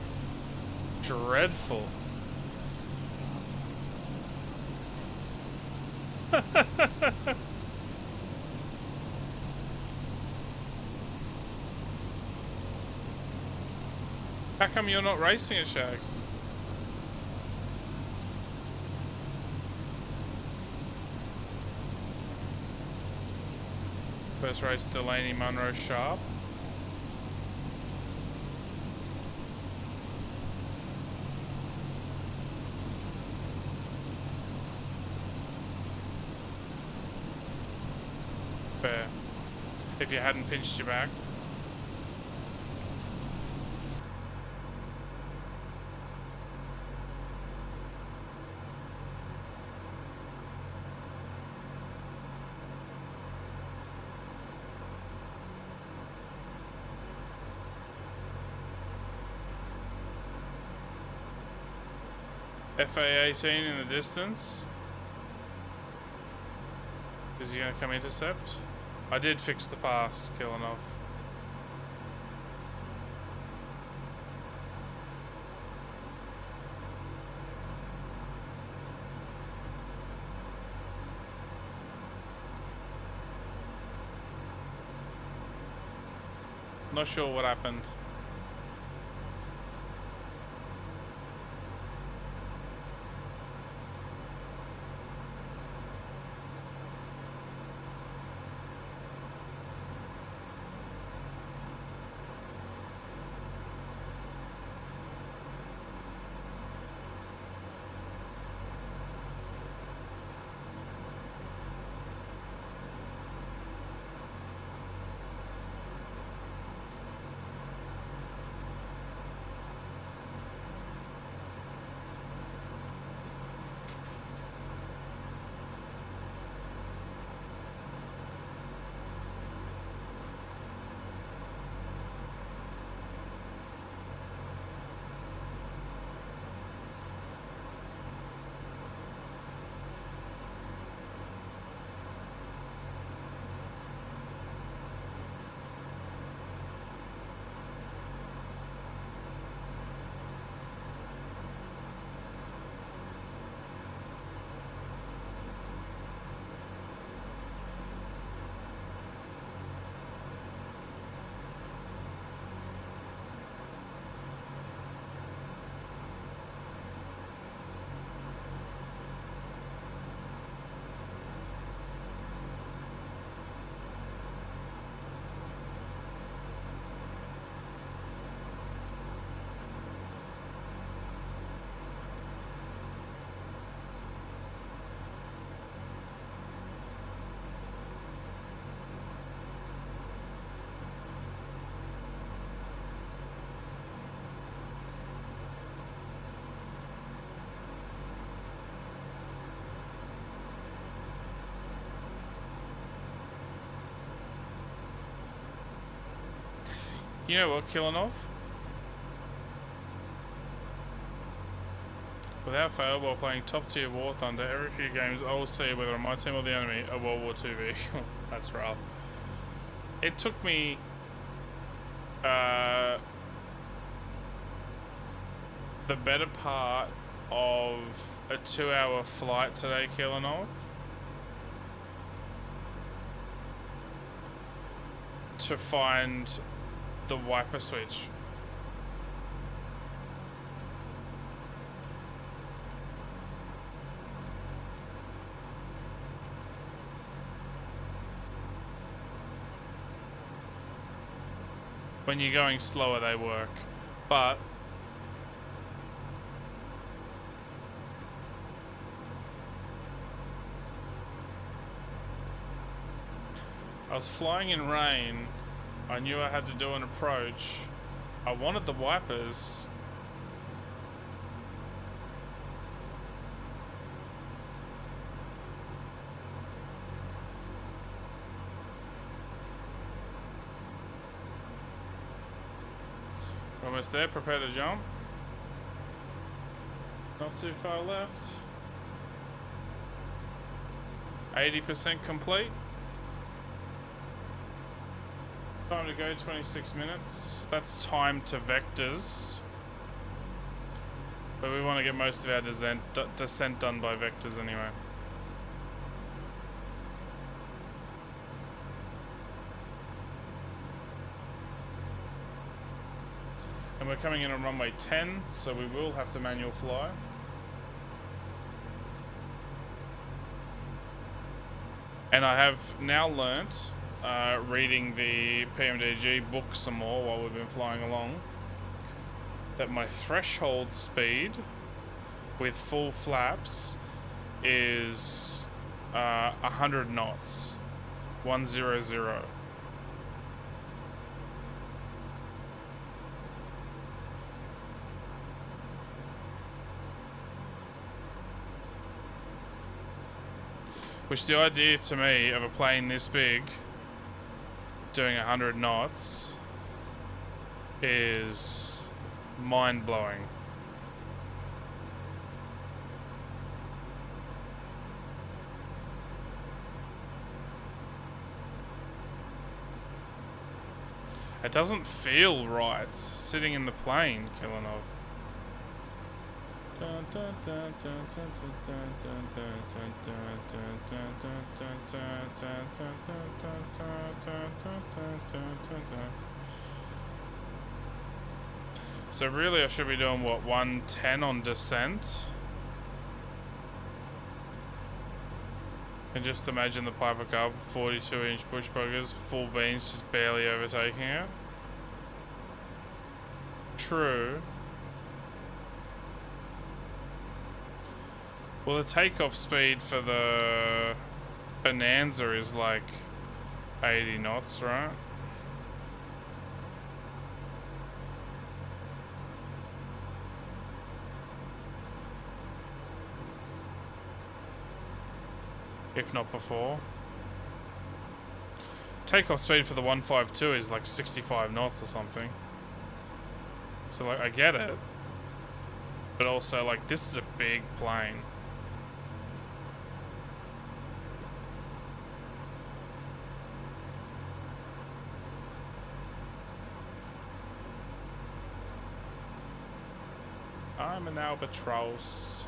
dreadful. How come you're not racing at Shags? First race, Delaney Munro Sharp. Fair. If you hadn't pinched your back. FA18 in the distance. Is he going to come intercept? I did fix the pass, Kilinov. Not sure what happened. You know what, Kilinov? Without fail, while playing top tier War Thunder, every few games I will see whether on my team or the enemy a World War II vehicle. That's rough. It took me the better part of a 2-hour flight today, Kilinov, to find the wiper switch. When you're going slower, they work, but I was flying in rain. I knew I had to do an approach. I wanted the wipers. Almost there, prepare to jump. Not too far left. 80% complete. Time to go, 26 minutes. That's time to vectors. But we want to get most of our descent done by vectors anyway. And we're coming in on runway 10, so we will have to manual fly. And I have now learnt, reading the PMDG book some more while we've been flying along, that my threshold speed with full flaps is 100 knots. 100. Which the idea to me of a plane this big doing 100 knots is mind-blowing. It doesn't feel right sitting in the plane, Killinov. So really I should be doing what, 110 on descent? And just imagine the Piper Cub, 42-inch bush buggers, full beans just barely overtaking it. True. Well, the takeoff speed for the Bonanza is like 80 knots, right? If not before. Takeoff speed for the 152 is like 65 knots or something. So like, I get it. But also like, this is a big plane. I'm an albatross.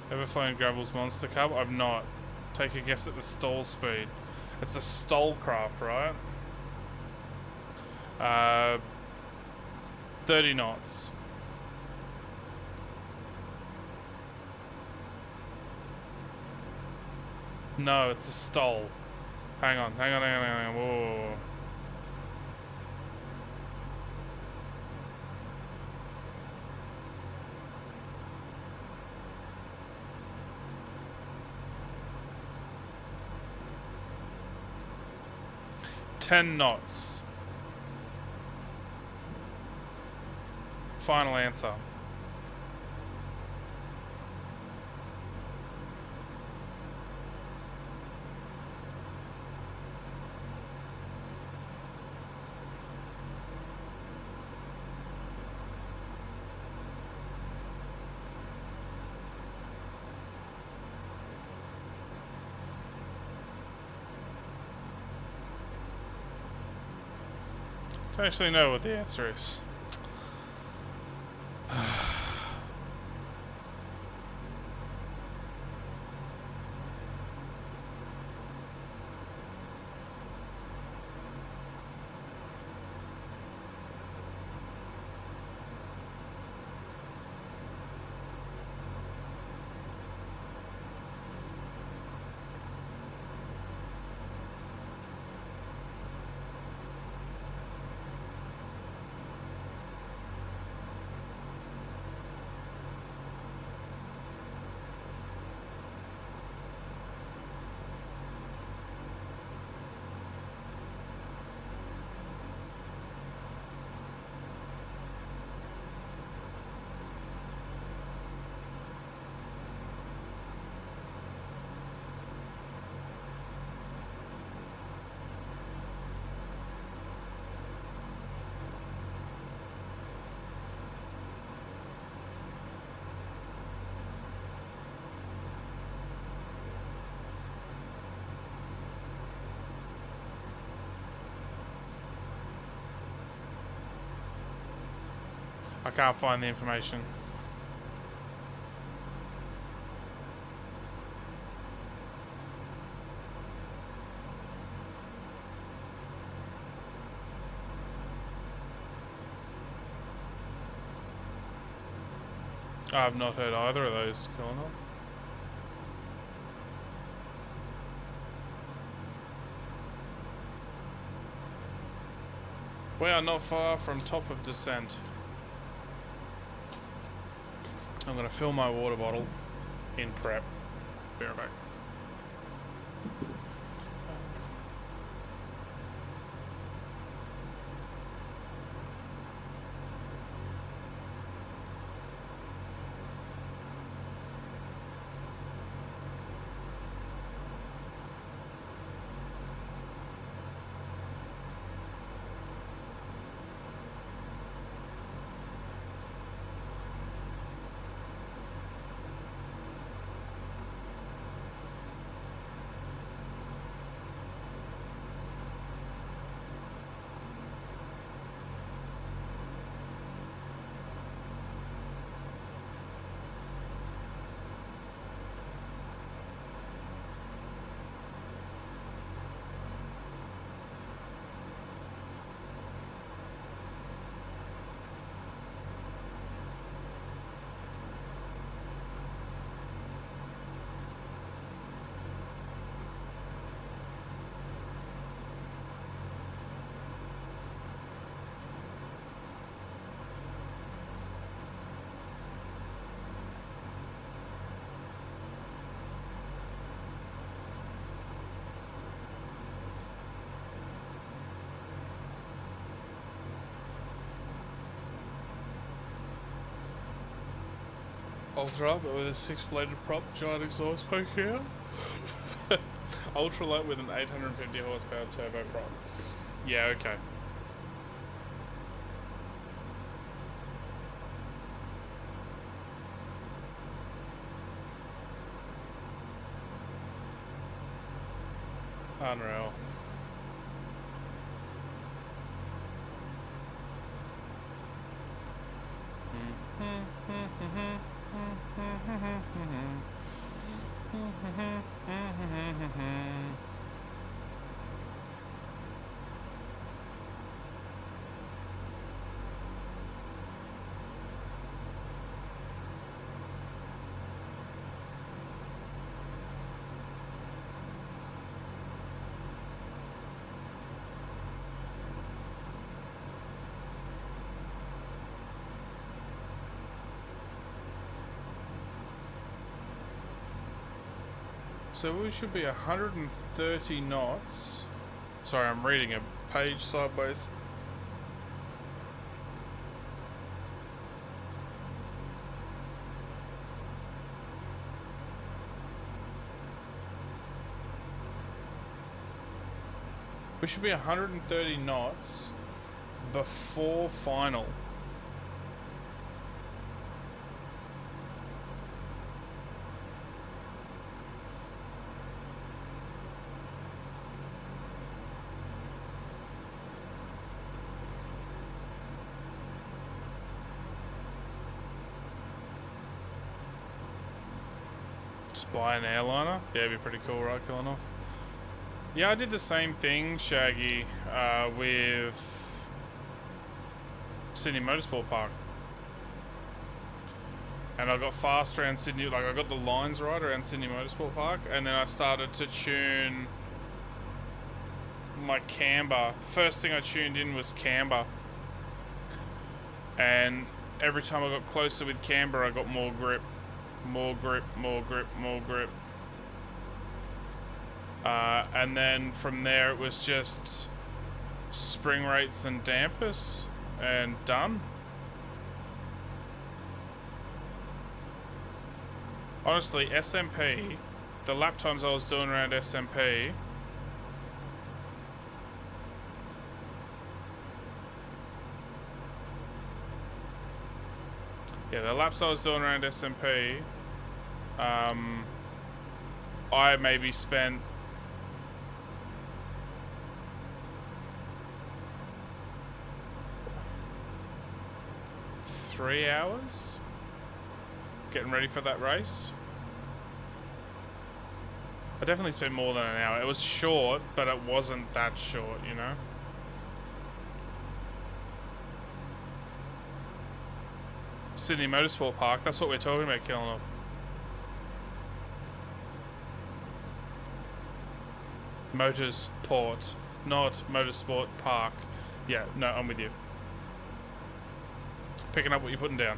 Ever flown Gravel's Monster Cub? I've not. Take a guess at the stall speed. It's a stall craft, right? 30 knots. No, it's a stall. Hang on. Whoa. $10 knots. Final answer. I don't actually know what the answer is. I can't find the information. I've not heard either of those going on. We are not far from top of descent. I'm gonna fill my water bottle in prep. Be right back. Ultra, but with a 6-bladed prop, giant exhaust poking out. Ultralight with an 850 horsepower turbo prop. Yeah, okay. Unreal. So we should be 130 knots. Sorry, I'm reading a page sideways. We should be 130 knots before final. Just buy an airliner. Yeah, it'd be pretty cool, right, killing off. Yeah, I did the same thing, Shaggy, with Sydney Motorsport Park. And I got fast around Sydney, like I got the lines right around Sydney Motorsport Park, and then I started to tune my camber. First thing I tuned in was camber. And every time I got closer with camber, I got more grip. More grip, more grip, more grip. And then from there it was just spring rates and dampers and done. Honestly, SMP, the lap times I was doing around SMP, yeah, the laps I was doing around SMP, I maybe spent 3 hours getting ready for that race. I definitely spent more than an hour. It was short, but it wasn't that short, you know? Sydney Motorsport Park, that's what we're talking about, killing off. Motorsport, not Motorsport Park. Yeah, no, I'm with you. Picking up what you're putting down.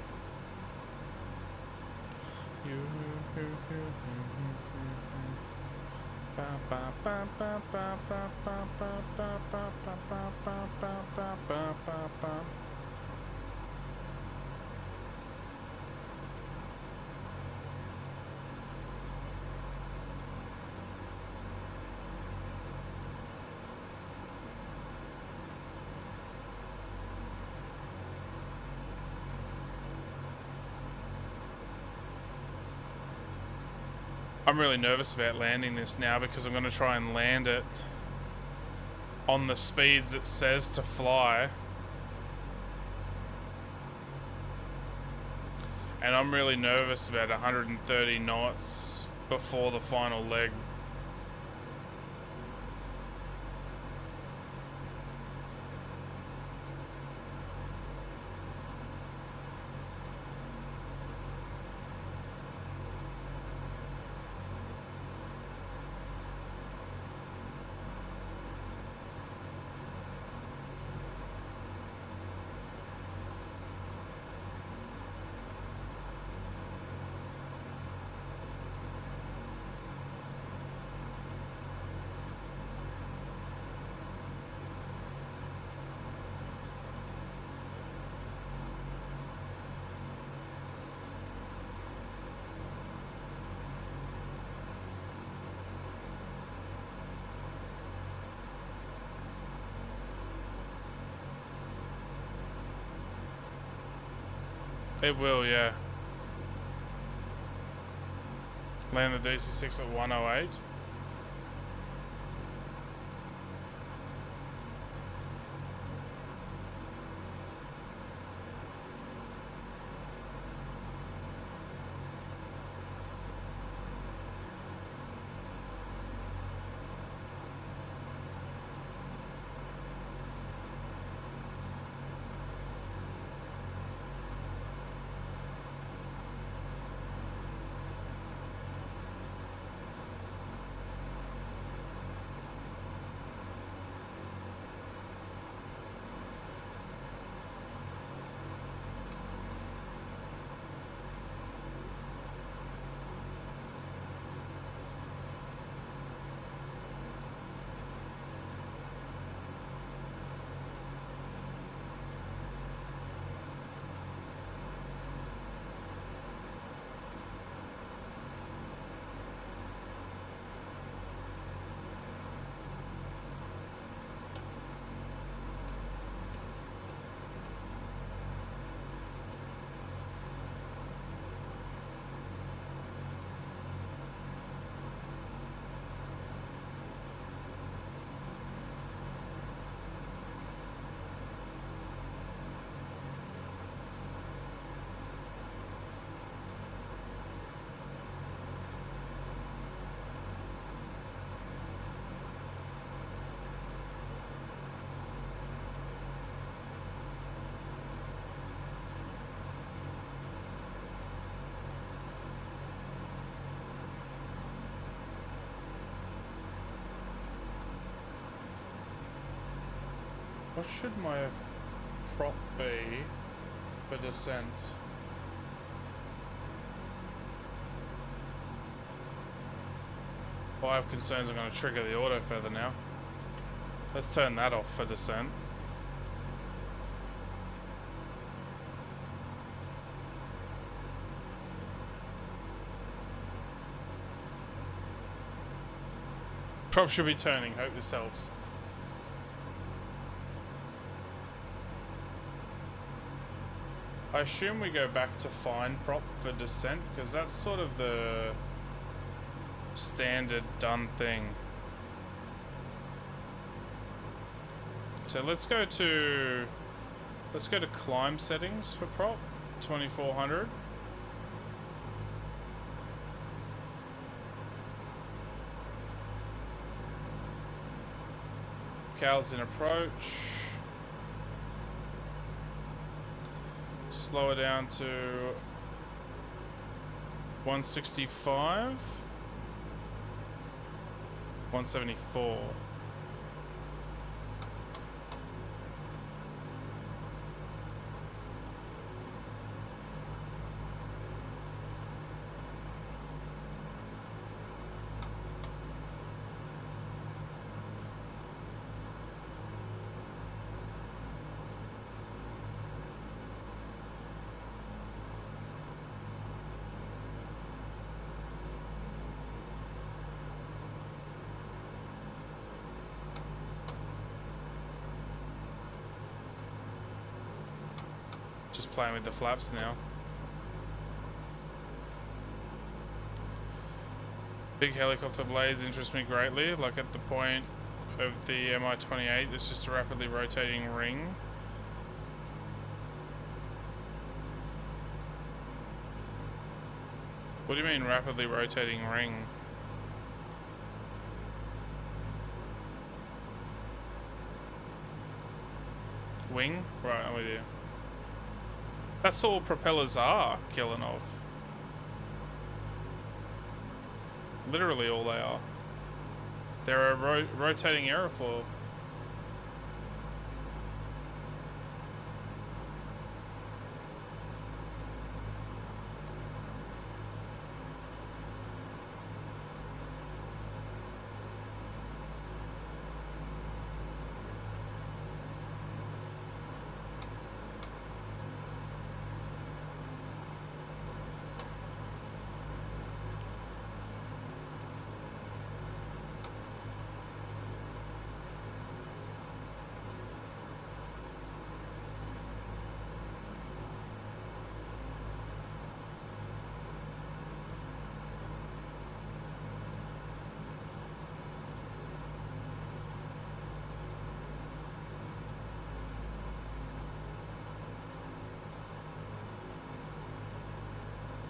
I'm really nervous about landing this now because I'm going to try and land it on the speeds it says to fly. And I'm really nervous about 130 knots before the final leg. It will, yeah. Land the DC-6 at 108. What should my prop be for descent? Well, I have concerns I'm going to trigger the auto feather now. Let's turn that off for descent. Prop should be turning, hope this helps. I assume we go back to fine prop for descent, because that's sort of the standard done thing. So let's go to climb settings for prop. 2400. Cows in approach. Slow it down to 165. 174. Just playing with the flaps now. Big helicopter blades interest me greatly, like at the point of the Mi-28, it's just a rapidly rotating ring. What do you mean rapidly rotating ring? Wing? Right, I'm with you. That's all propellers are, killing off. Literally all they are. They're a rotating aerofoil.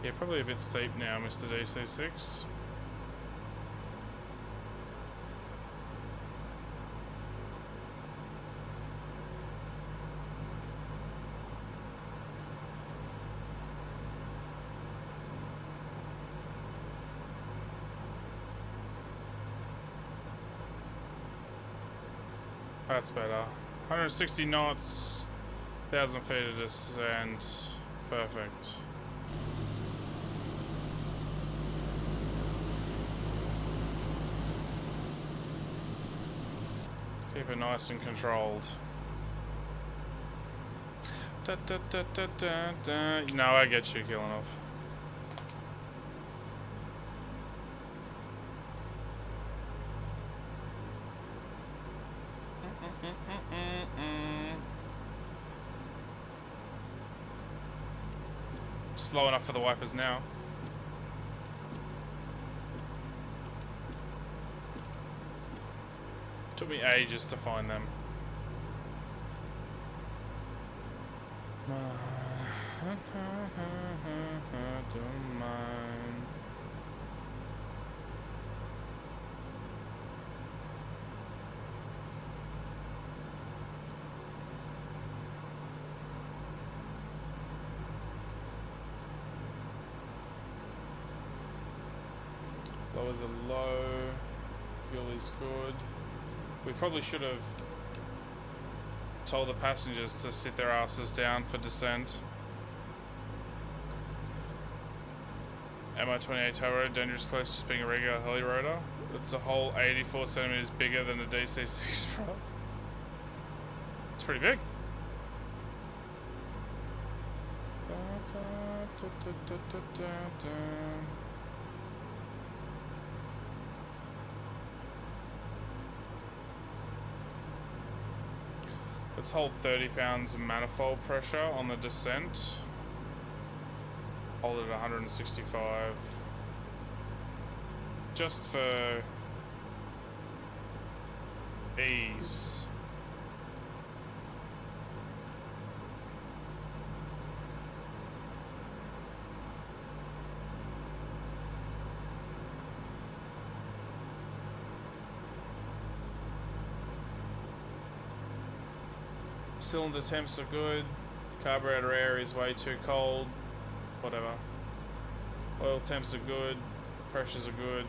Yeah, probably a bit steep now, Mr. DC6. That's better. 160 knots, 1,000 feet of descent. Perfect. Keep it nice and controlled. Da, da, da, da, da, da. No, I get you killing off. Slow enough for the wipers now. Took me ages to find them. Don't mind. Lowers are low. Fuel is good. We probably should have told the passengers to sit their asses down for descent. Mi-28 tow road, dangerous close to being a regular heli rotor. It's a whole 84 centimeters bigger than a DC6, bro. It's pretty big. Let's hold 30 pounds of manifold pressure on the descent. Hold it at 165. Just for ease. Cylinder temps are good. Carburetor air is way too cold. Whatever. Oil temps are good. Pressures are good.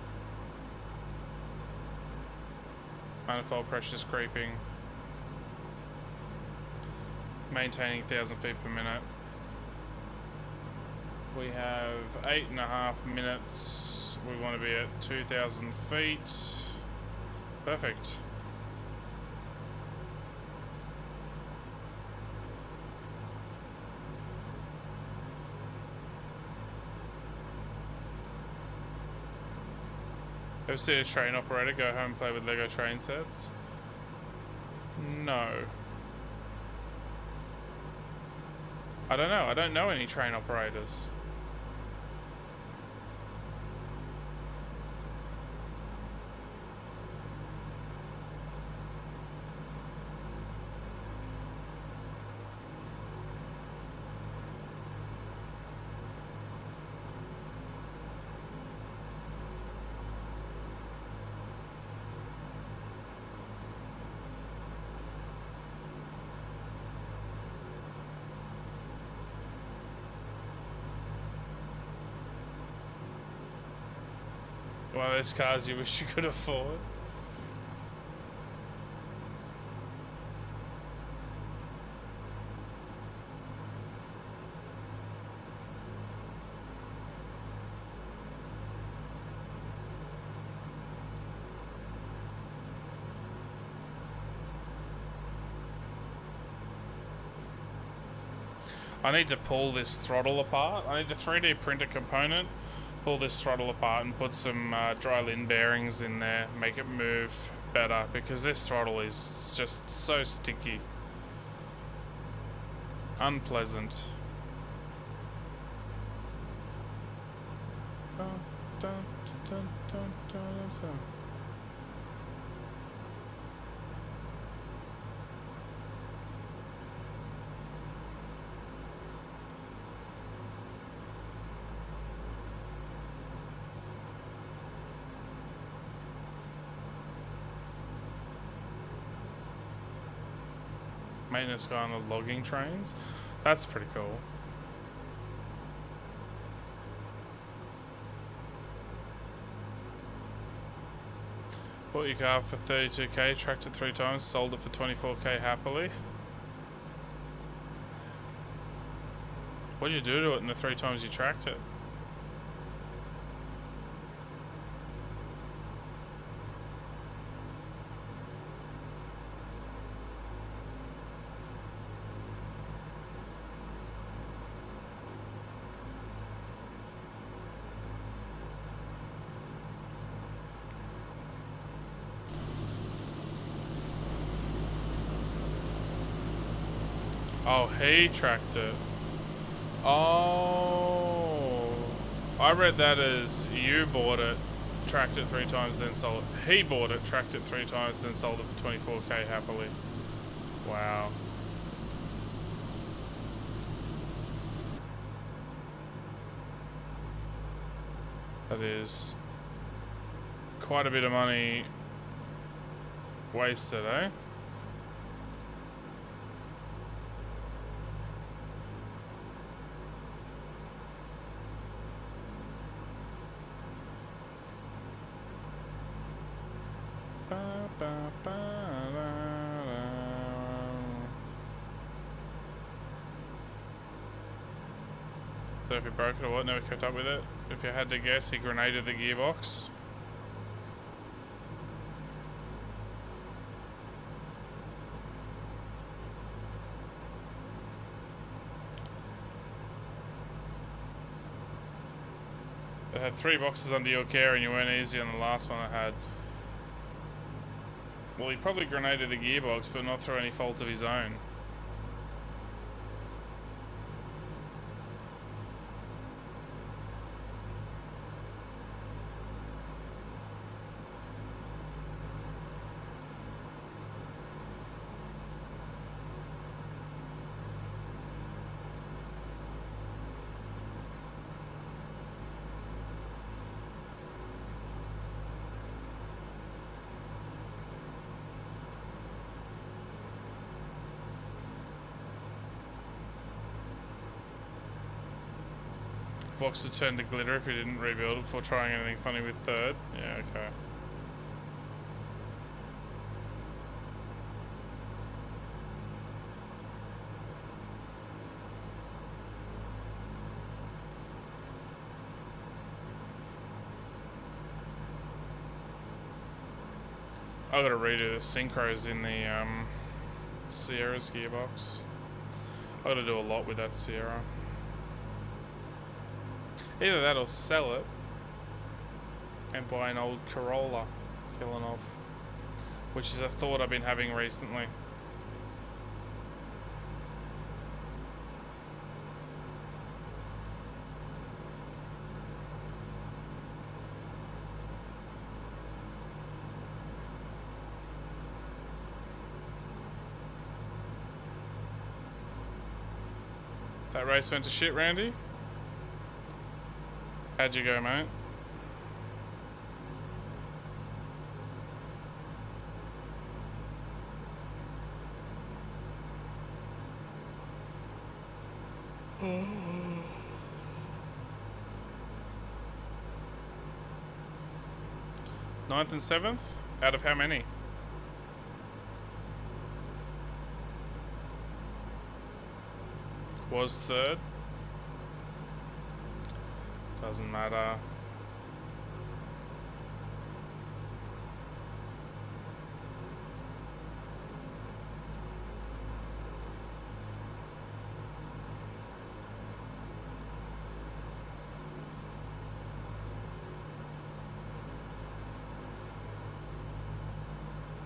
Manifold pressure's creeping. Maintaining 1,000 feet per minute. We have 8.5 minutes. We want to be at 2,000 feet. Perfect. Ever seen a train operator go home and play with Lego train sets? No. I don't know. I don't know any train operators. One of those cars you wish you could afford. I need to pull this throttle apart. I need to 3D print a component, pull this throttle apart and put some dry lin bearings in there, make it move better, because this throttle is just so sticky. Unpleasant. Maintenance guy on the logging trains. That's pretty cool. Bought your car for 32k, tracked it 3 times, sold it for 24k happily. What'd you do to it in the 3 times you tracked it? Oh, he tracked it. Oh, I read that as you bought it, tracked it 3 times, then sold it. He bought it, tracked it 3 times, then sold it for 24k happily. Wow. That is quite a bit of money wasted, eh? So if he broke it or what, never kept up with it. If you had to guess, he grenaded the gearbox. I had 3 boxes under your care and you weren't easy on the last one I had. Well, he probably grenaded the gearbox, but not through any fault of his own. box to turn to glitter if you didn't rebuild it before trying anything funny with third. Yeah, okay. I gotta redo the synchros in the Sierra's gearbox. I gotta do a lot with that Sierra. Either that or sell it and buy an old Corolla, killing off, which is a thought I've been having recently. That race went to shit, Randy. How'd you go, mate? Ninth and 7th? Out of how many? Was 3rd. Doesn't matter.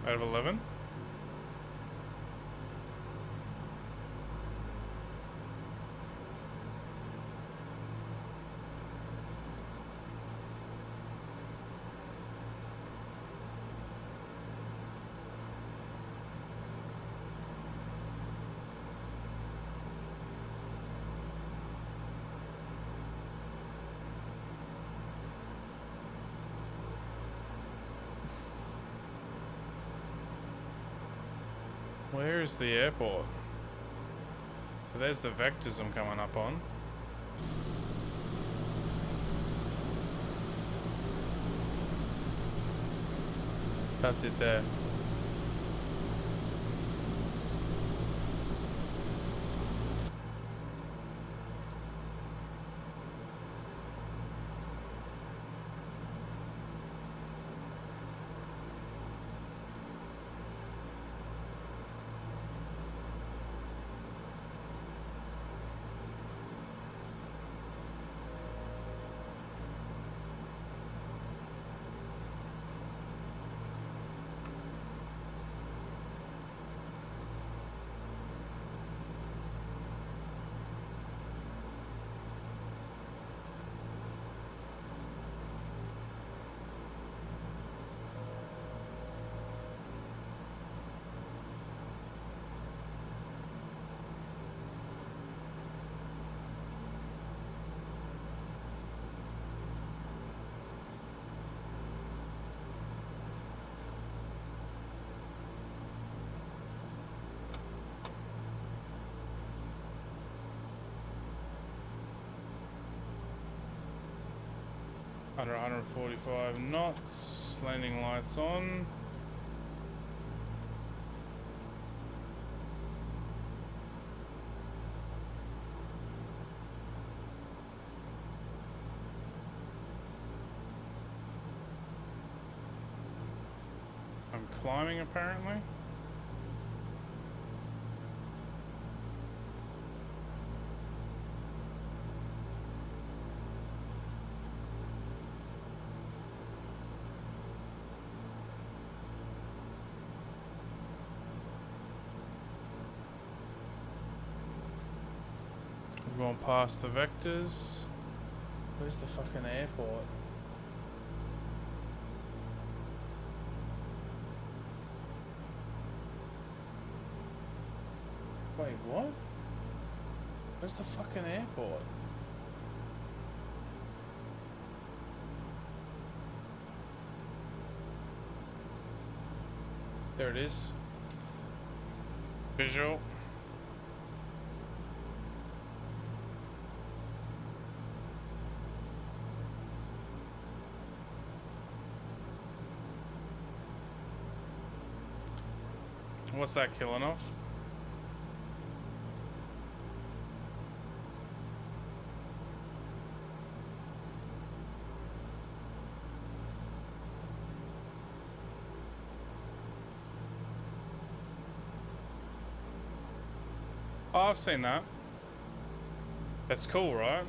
Out of 11? Where is the airport? So there's the vectors I'm coming up on. That's it there. Under 145 knots, landing lights on. I'm climbing apparently. We've gone past the vectors. Where's the fucking airport? Wait, what? Where's the fucking airport? There it is. Visual. What's that killing off? Oh, I've seen that. That's cool, right?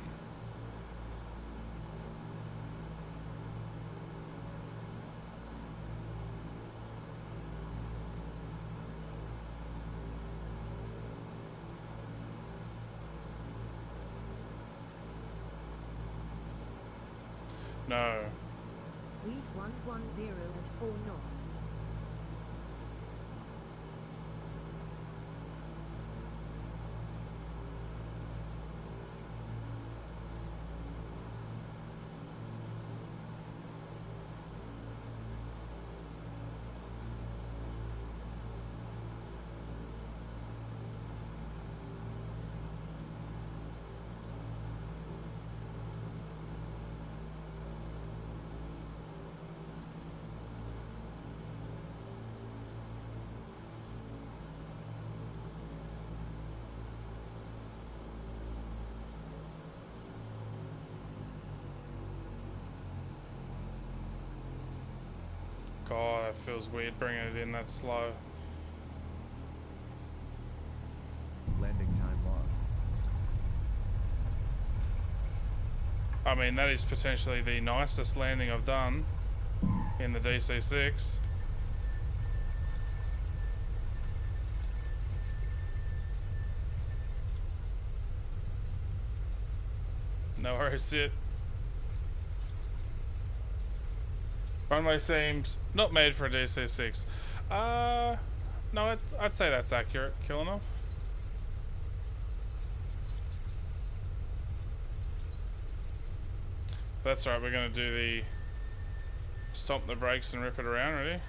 No. Read 110 at 4 knots. God, it feels weird bringing it in that slow. Landing time logged. I mean, that is potentially the nicest landing I've done in the DC-6. No worries, it. Runway seems not made for a DC-6. No, I'd say that's accurate, killing off. That's right, we're gonna do the stomp the brakes and rip it around, ready?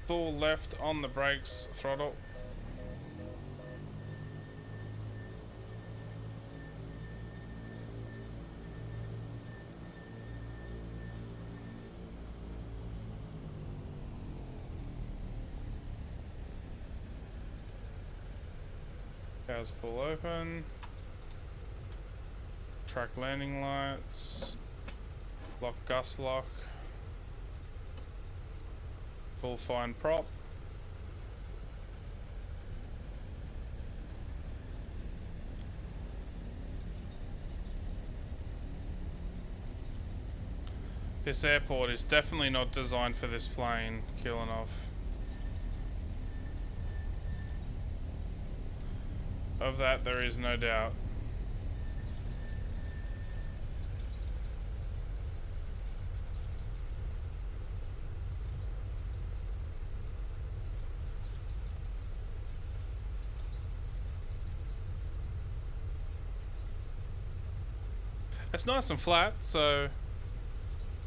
Full left on the brakes, throttle. Cars full open. Track landing lights. Lock gust lock. Full fine prop. This airport is definitely not designed for this plane, killing off. Of that, there is no doubt. It's nice and flat, so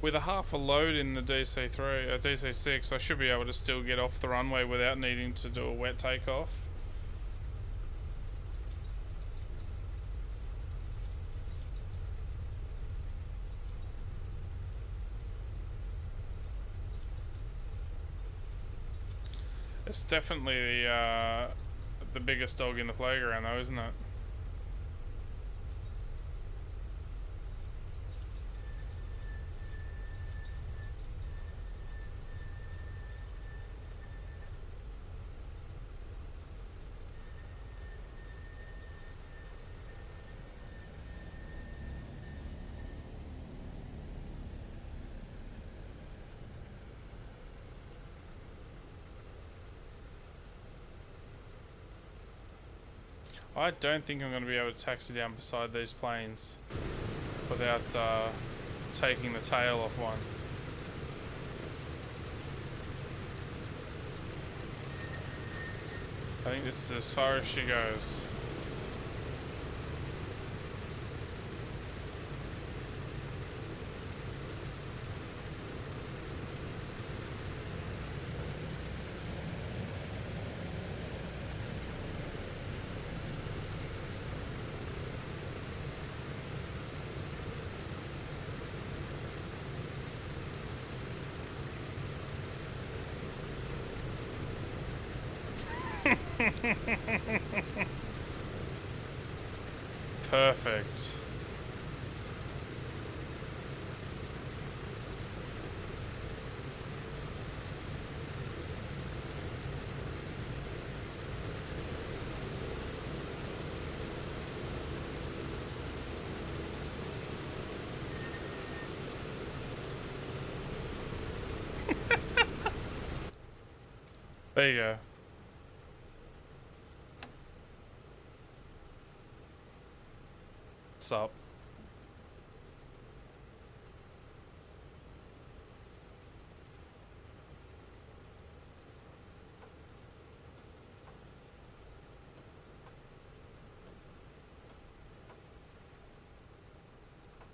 with a half a load in the DC-6, I should be able to still get off the runway without needing to do a wet takeoff. It's definitely the biggest dog in the playground, though, isn't it? I don't think I'm going to be able to taxi down beside these planes without taking the tail off one. I think this is as far as she goes. Perfect. There you go. What's up?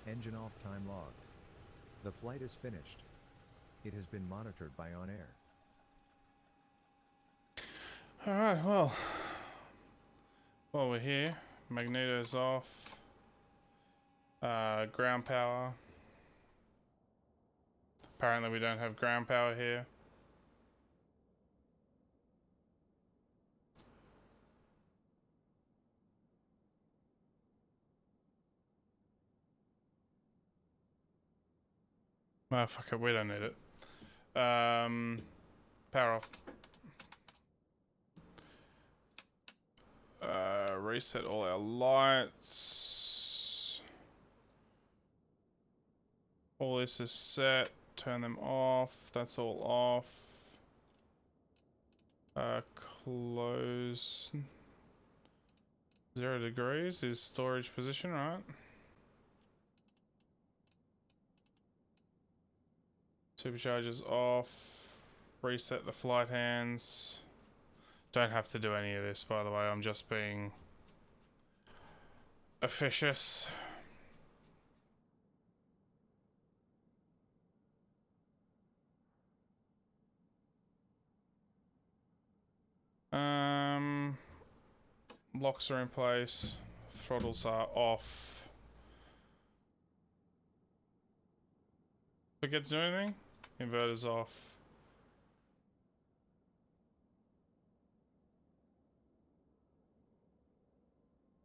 Engine off, time logged. The flight is finished. It has been monitored by OnAir. Alright, well. While we're here, magneto's off. Ground power. Apparently we don't have ground power here. Oh, fuck it, we don't need it. Power off. Reset all our lights. All this is set. Turn them off. That's all off. Close. 0 degrees is storage position, right? Superchargers off. Reset the flight hands. Don't have to do any of this, by the way. I'm just being officious. Locks are in place. Throttles are off. Forget to do anything? Inverter's off.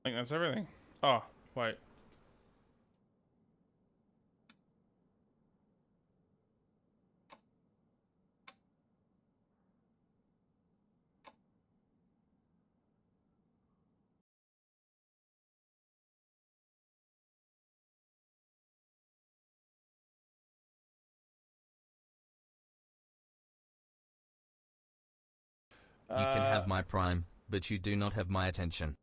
I think that's everything. Oh, wait. You can have my prime, but you do not have my attention.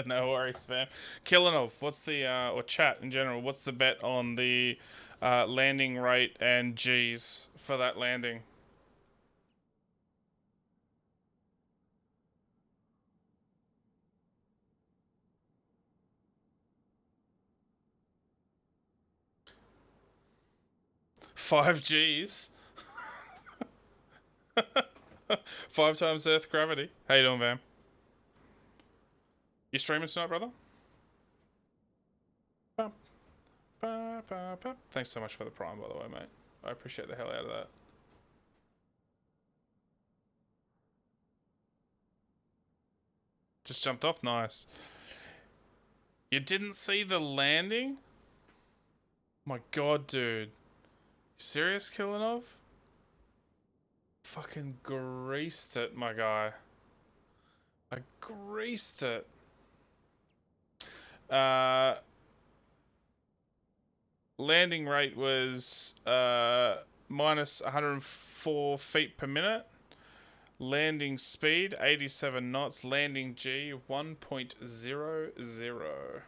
No worries, fam. Killinov, what's the, or chat in general, what's the bet on the landing rate and G's for that landing? Five G's? 5 times Earth gravity. How you doing, Vam? You streaming tonight, brother? Thanks so much for the prime, by the way, mate. I appreciate the hell out of that. Just jumped off, nice. You didn't see the landing? My god, dude. You serious, Killinov? Fucking greased it, my guy. I greased it. Landing rate was minus 104 feet per minute. Landing speed 87 knots. Landing G 1.00.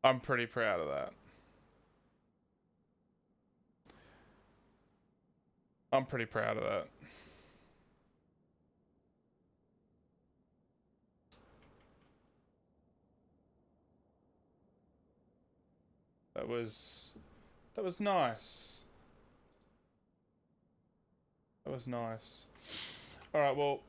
I'm pretty proud of that. I'm pretty proud of that. That was nice. That was nice. All right, well,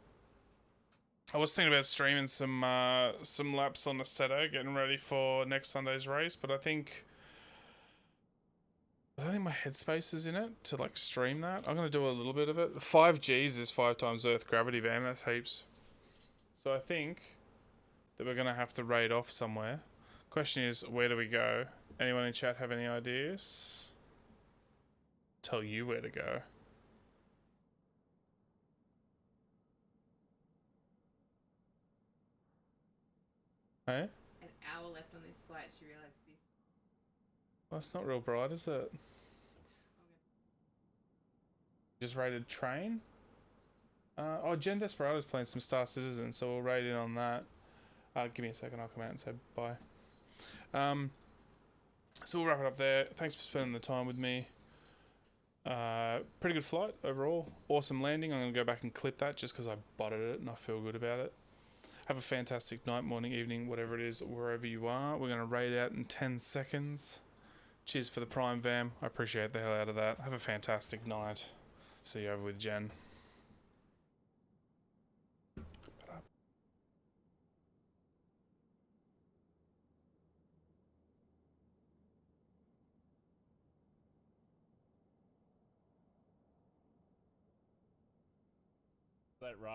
I was thinking about streaming some laps on the Seto, getting ready for next Sunday's race, but I think I don't think my headspace is in it to like stream that. I'm gonna do a little bit of it. 5 Gs is 5 times Earth gravity, Van. That's heaps. So I think that we're gonna have to raid off somewhere. Question is, where do we go? Anyone in chat have any ideas? Tell you where to go. Hey? An hour left on this flight. She realised this. Well, it's not real bright, is it? Just raided train. Oh, Jen Desperado's playing some Star Citizen, so we'll raid in on that. Give me a second, I'll come out and say bye. So we'll wrap it up there. Thanks for spending the time with me. Pretty good flight overall. Awesome landing. I'm going to go back and clip that just because I botted it and I feel good about it. Have a fantastic night, morning, evening, whatever it is, wherever you are. We're going to raid out in 10 seconds. Cheers for the Prime, Vam. I appreciate the hell out of that. Have a fantastic night. See you over with Jen. That right.